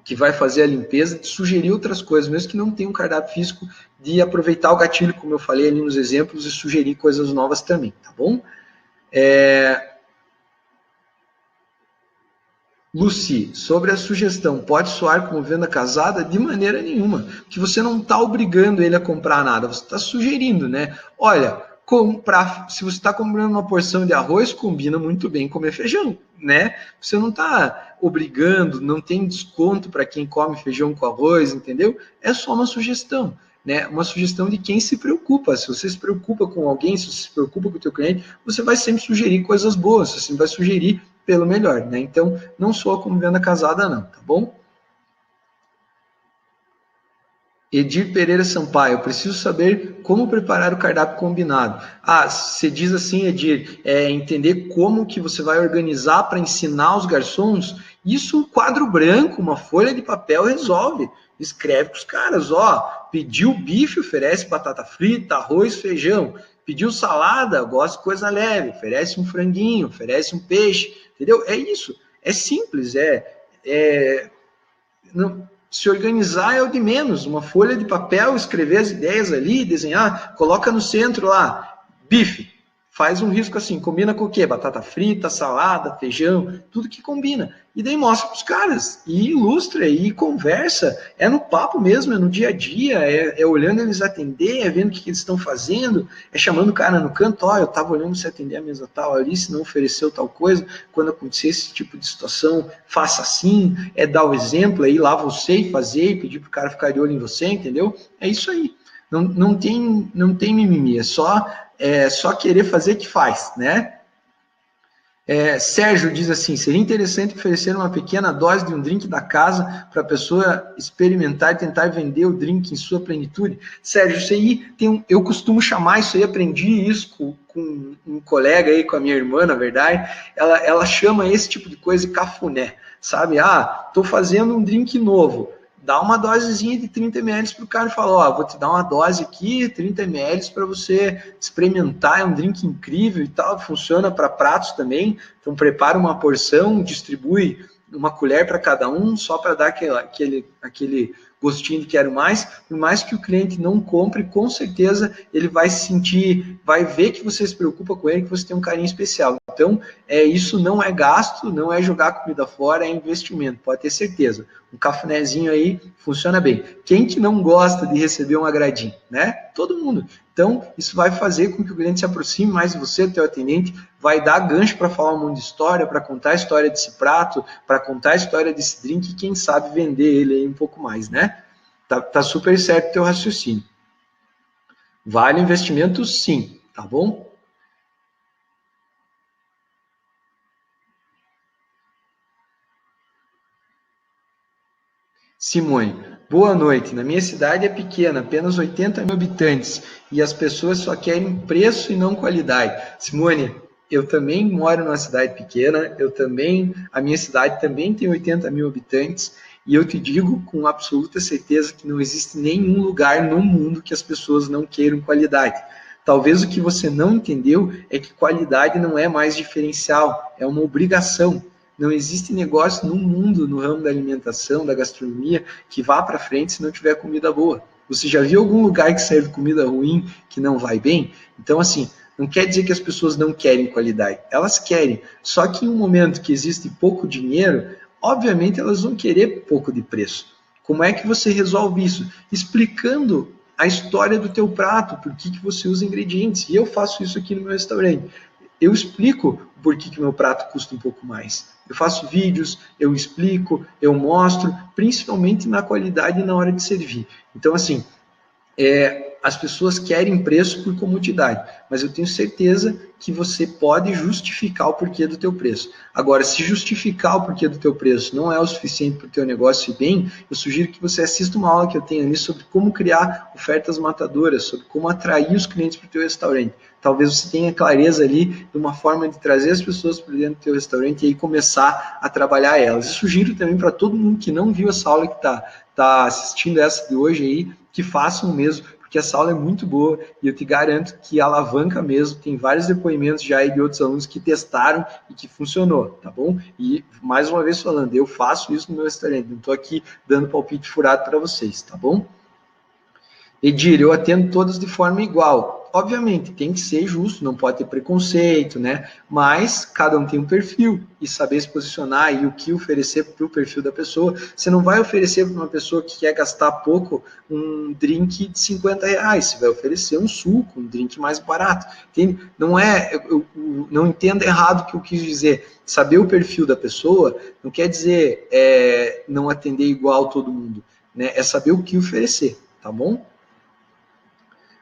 que vai fazer a limpeza de sugerir outras coisas, mesmo que não tenha um cardápio físico, de aproveitar o gatilho, como eu falei ali nos exemplos, e sugerir coisas novas também, tá bom? Lucy, sobre a sugestão, pode soar como venda casada? De maneira nenhuma, que você não está obrigando ele a comprar nada, você está sugerindo, né? Olha, se você está comprando uma porção de arroz, combina muito bem comer feijão, né? Você não está obrigando, não tem desconto para quem come feijão com arroz, entendeu? É só uma sugestão, né? Uma sugestão de quem se preocupa. Se você se preocupa com alguém, se você se preocupa com o teu cliente, você vai sempre sugerir coisas boas, você sempre vai sugerir pelo melhor, né? Então, não soa como venda casada, não, tá bom? Edir Pereira Sampaio, preciso saber como preparar o cardápio combinado. Você diz assim, Edir, entender como que você vai organizar para ensinar os garçons, isso um quadro branco, uma folha de papel resolve. Escreve para os caras, pediu bife, oferece batata frita, arroz, feijão. Pediu salada, gosta de coisa leve, oferece um franguinho, oferece um peixe, entendeu? É isso, é simples, não, se organizar é o de menos, uma folha de papel, escrever as ideias ali, desenhar, coloca no centro lá, bife, faz um risco assim, combina com o quê? Batata frita, salada, feijão, tudo que combina. E daí mostra para os caras, e ilustra, e conversa, é no papo mesmo, é no dia a dia, é olhando eles atender, é vendo o que eles estão fazendo, é chamando o cara no canto, eu estava olhando você atender a mesa tal ali, se não ofereceu tal coisa, quando acontecer esse tipo de situação, faça assim, dar o exemplo, aí lá você fazer, e pedir para o cara ficar de olho em você, entendeu? É isso aí. Não tem mimimi, é só querer fazer que faz, né? Sérgio diz assim, seria interessante oferecer uma pequena dose de um drink da casa para a pessoa experimentar e tentar vender o drink em sua plenitude. Sérgio, isso aí eu costumo chamar isso aí, aprendi isso com um colega aí, com a minha irmã, na verdade, ela chama esse tipo de coisa de cafuné, sabe? Estou fazendo um drink novo, dá uma dosezinha de 30 ml para o cara e fala, vou te dar uma dose aqui, 30 ml para você experimentar, é um drink incrível e tal, funciona para pratos também, então prepara uma porção, distribui uma colher para cada um, só para dar aquele gostinho de quero mais, por mais que o cliente não compre, com certeza ele vai se sentir, vai ver que você se preocupa com ele, que você tem um carinho especial. Então, isso não é gasto, não é jogar comida fora, é investimento, pode ter certeza. Um cafunézinho aí funciona bem. Quem que não gosta de receber um agradinho, né? Todo mundo. Então, isso vai fazer com que o cliente se aproxime mais de você, do teu atendente, vai dar gancho para falar um monte de história, para contar a história desse prato, para contar a história desse drink e quem sabe vender ele aí um pouco mais, né? Tá super certo o teu raciocínio. Vale o investimento sim, tá bom? Simone, boa noite. Na minha cidade é pequena, apenas 80 mil habitantes, e as pessoas só querem preço e não qualidade. Simone, eu também moro numa cidade pequena, a minha cidade também tem 80 mil habitantes, e eu te digo com absoluta certeza que não existe nenhum lugar no mundo que as pessoas não queiram qualidade. Talvez o que você não entendeu é que qualidade não é mais diferencial, é uma obrigação. Não existe negócio no mundo, no ramo da alimentação, da gastronomia, que vá para frente se não tiver comida boa. Você já viu algum lugar que serve comida ruim que não vai bem? Então, assim, não quer dizer que as pessoas não querem qualidade. Elas querem. Só que em um momento que existe pouco dinheiro, obviamente elas vão querer pouco de preço. Como é que você resolve isso? Explicando a história do teu prato, por que você usa ingredientes. E eu faço isso aqui no meu restaurante. Eu explico por que meu prato custa um pouco mais. Eu faço vídeos, eu explico, eu mostro, principalmente na qualidade e na hora de servir. Então, assim, as pessoas querem preço por comodidade, mas eu tenho certeza que você pode justificar o porquê do teu preço. Agora, se justificar o porquê do teu preço não é o suficiente para o teu negócio ir bem, eu sugiro que você assista uma aula que eu tenho ali sobre como criar ofertas matadoras, sobre como atrair os clientes para o teu restaurante. Talvez você tenha clareza ali de uma forma de trazer as pessoas para dentro do teu restaurante e aí começar a trabalhar elas. E sugiro também para todo mundo que não viu essa aula, que está assistindo essa de hoje aí, que façam mesmo, porque essa aula é muito boa e eu te garanto que alavanca mesmo. Tem vários depoimentos já aí de outros alunos que testaram e que funcionou, tá bom? E mais uma vez falando, eu faço isso no meu restaurante, não estou aqui dando palpite furado para vocês, tá bom? Edir, eu atendo todas de forma igual. Obviamente, tem que ser justo, não pode ter preconceito, né? Mas cada um tem um perfil e saber se posicionar e o que oferecer para o perfil da pessoa. Você não vai oferecer para uma pessoa que quer gastar pouco um drink de 50 reais. Você vai oferecer um suco, um drink mais barato. Entende? Não é, não entenda errado o que eu quis dizer. Saber o perfil da pessoa não quer dizer não atender igual todo mundo, né? É saber o que oferecer, tá bom?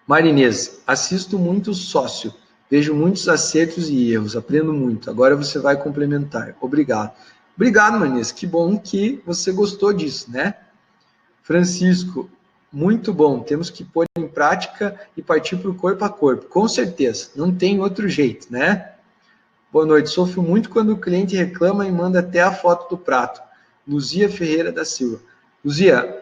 Marinês, assisto muito Sócio, vejo muitos acertos e erros, aprendo muito. Agora você vai complementar. Obrigado. Obrigado, Marinês. Que bom que você gostou disso, né? Francisco, muito bom. Temos que pôr em prática e partir para o corpo a corpo. Com certeza. Não tem outro jeito, né? Boa noite. Sofro muito quando o cliente reclama e manda até a foto do prato. Luzia Ferreira da Silva. Luzia,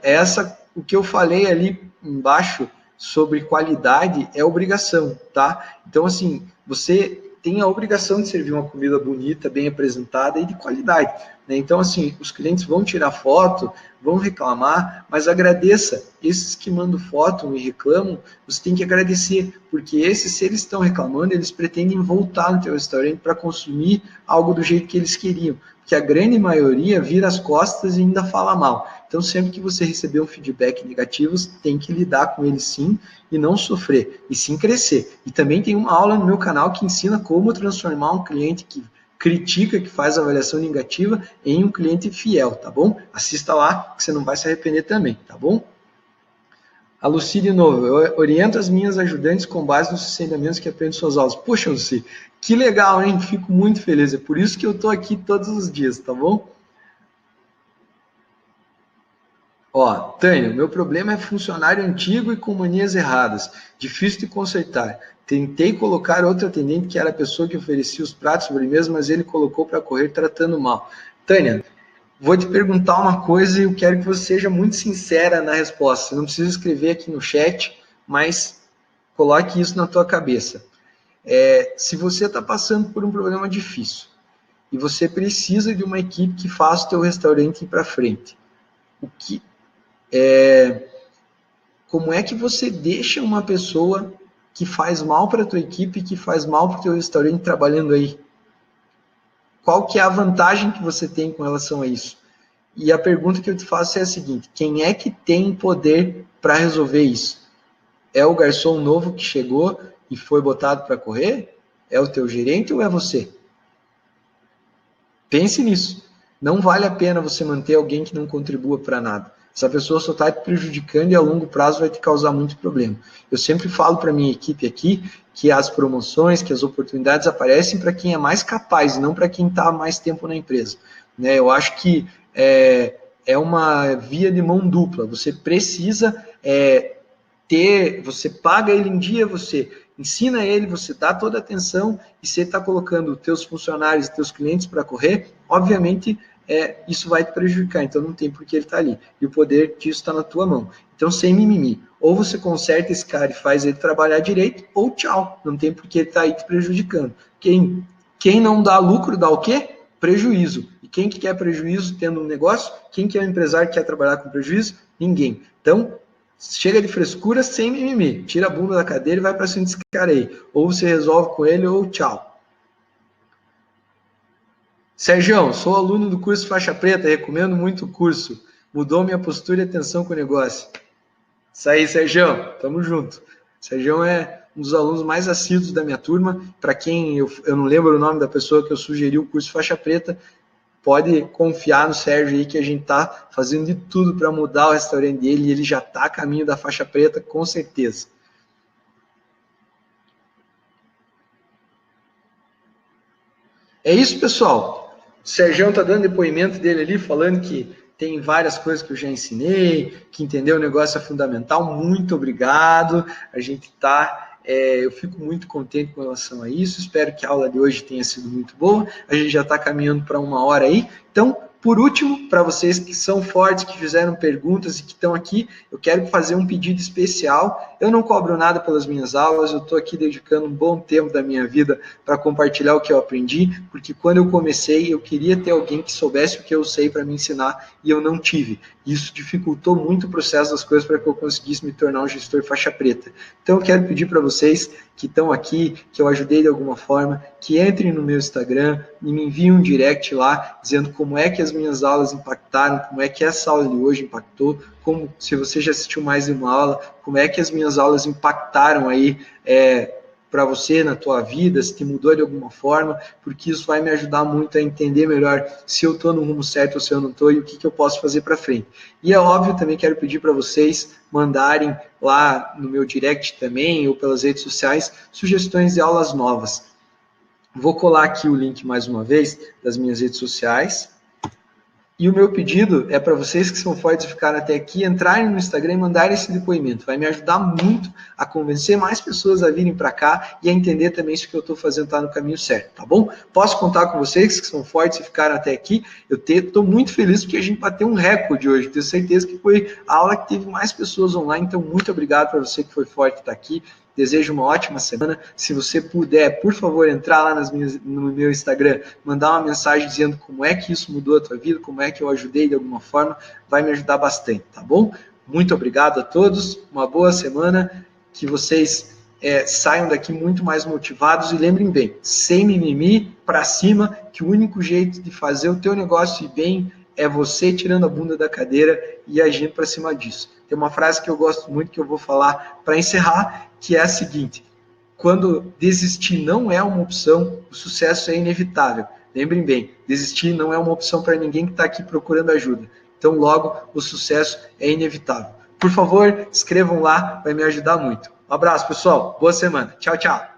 o que eu falei ali embaixo sobre qualidade é obrigação, tá? Então, assim, você tem a obrigação de servir uma comida bonita, bem apresentada e de qualidade, né? Então, assim, os clientes vão tirar foto, vão reclamar, mas agradeça. Esses que mandam foto e reclamam, você tem que agradecer, porque esses, se eles estão reclamando, eles pretendem voltar no teu restaurante para consumir algo do jeito que eles queriam, porque a grande maioria vira as costas e ainda fala mal. Então, sempre que você receber um feedback negativo, tem que lidar com ele sim e não sofrer, e sim crescer. E também tem uma aula no meu canal que ensina como transformar um cliente que critica, que faz avaliação negativa, em um cliente fiel, tá bom? Assista lá, que você não vai se arrepender também, tá bom? A Lucy de novo, eu oriento as minhas ajudantes com base nos ensinamentos que aprendo em suas aulas. Poxa, Lucy, que legal, hein? Fico muito feliz, é por isso que eu tô aqui todos os dias, tá bom? Ó, Tânia, meu problema é funcionário antigo e com manias erradas, difícil de consertar. Tentei colocar outro atendente que era a pessoa que oferecia os pratos sobremesa, mas ele colocou para correr tratando mal. Tânia, vou te perguntar uma coisa e eu quero que você seja muito sincera na resposta. Você não precisa escrever aqui no chat, mas coloque isso na tua cabeça. Se você está passando por um problema difícil e você precisa de uma equipe que faça o teu restaurante ir para frente, o que Como é que você deixa uma pessoa que faz mal para a tua equipe, que faz mal para o teu restaurante trabalhando aí? Qual que é a vantagem que você tem com relação a isso? E a pergunta que eu te faço é a seguinte: quem é que tem poder para resolver isso? É o garçom novo que chegou e foi botado para correr? É o teu gerente ou é você? Pense nisso. Não vale a pena você manter alguém que não contribua para nada. Essa pessoa só está te prejudicando e a longo prazo vai te causar muito problema. Eu sempre falo para minha equipe aqui que as promoções, que as oportunidades aparecem para quem é mais capaz, não para quem está mais tempo na empresa. Né? Eu acho que é uma via de mão dupla. Você precisa você paga ele em dia, você ensina ele, você dá toda a atenção e você está colocando os teus funcionários, teus clientes para correr, obviamente isso vai te prejudicar, então não tem por que ele estar ali. E o poder disso está na tua mão. Então, sem mimimi. Ou você conserta esse cara e faz ele trabalhar direito, ou tchau. Não tem por que ele estar aí te prejudicando. Quem não dá lucro dá o quê? Prejuízo. E quem que quer prejuízo tendo um negócio? Quem que é o empresário que quer trabalhar com prejuízo? Ninguém. Então, chega de frescura sem mimimi. Tira a bunda da cadeira e vai para cima desse cara aí. Ou você resolve com ele ou tchau. Sergião, sou aluno do curso Faixa Preta, recomendo muito o curso. Mudou minha postura e atenção com o negócio. Isso aí, Sergião, tamo junto. Sergião é um dos alunos mais assíduos da minha turma. Para quem eu não lembro o nome da pessoa que eu sugeri o curso Faixa Preta, pode confiar no Sérgio aí que a gente tá fazendo de tudo para mudar o restaurante dele e ele já tá a caminho da faixa preta, com certeza. É isso, pessoal. O Sérgio tá dando depoimento dele ali, falando que tem várias coisas que eu já ensinei, que entender o negócio é fundamental. Muito obrigado. A gente tá... eu fico muito contente com relação a isso. Espero que a aula de hoje tenha sido muito boa. A gente já está caminhando para 1 hora aí. Então, por último, para vocês que são fortes, que fizeram perguntas e que estão aqui, eu quero fazer um pedido especial. Eu não cobro nada pelas minhas aulas, eu estou aqui dedicando um bom tempo da minha vida para compartilhar o que eu aprendi, porque quando eu comecei, eu queria ter alguém que soubesse o que eu sei para me ensinar e eu não tive. Isso dificultou muito o processo das coisas para que eu conseguisse me tornar um gestor faixa preta. Então, eu quero pedir para vocês que estão aqui, que eu ajudei de alguma forma, que entrem no meu Instagram e me enviem um direct lá, dizendo como é que as minhas aulas impactaram, como é que essa aula de hoje impactou, como, se você já assistiu mais de uma aula, como é que as minhas aulas impactaram aí para você na tua vida, se te mudou de alguma forma, porque isso vai me ajudar muito a entender melhor se eu estou no rumo certo ou se eu não estou e o que eu posso fazer para frente. E é óbvio, também quero pedir para vocês mandarem lá no meu direct também ou pelas redes sociais sugestões de aulas novas. Vou colar aqui o link mais uma vez das minhas redes sociais. E o meu pedido é para vocês que são fortes e ficaram até aqui, entrarem no Instagram e mandarem esse depoimento. Vai me ajudar muito a convencer mais pessoas a virem para cá e a entender também se o que eu estou fazendo está no caminho certo, tá bom? Posso contar com vocês que são fortes e ficaram até aqui. Eu estou muito feliz porque a gente bateu um recorde hoje. Tenho certeza que foi a aula que teve mais pessoas online. Então, muito obrigado para você que foi forte e está aqui. Desejo uma ótima semana. Se você puder, por favor, entrar lá no meu Instagram, mandar uma mensagem dizendo como é que isso mudou a tua vida, como é que eu ajudei de alguma forma, vai me ajudar bastante, tá bom? Muito obrigado a todos, uma boa semana, que vocês saiam daqui muito mais motivados e lembrem bem, sem mimimi, para cima, que o único jeito de fazer o teu negócio ir bem é você tirando a bunda da cadeira e agindo para cima disso. Tem uma frase que eu gosto muito, que eu vou falar para encerrar, que é a seguinte: quando desistir não é uma opção, o sucesso é inevitável. Lembrem bem, desistir não é uma opção para ninguém que está aqui procurando ajuda. Então, logo, o sucesso é inevitável. Por favor, escrevam lá, vai me ajudar muito. Um abraço, pessoal. Boa semana. Tchau, tchau.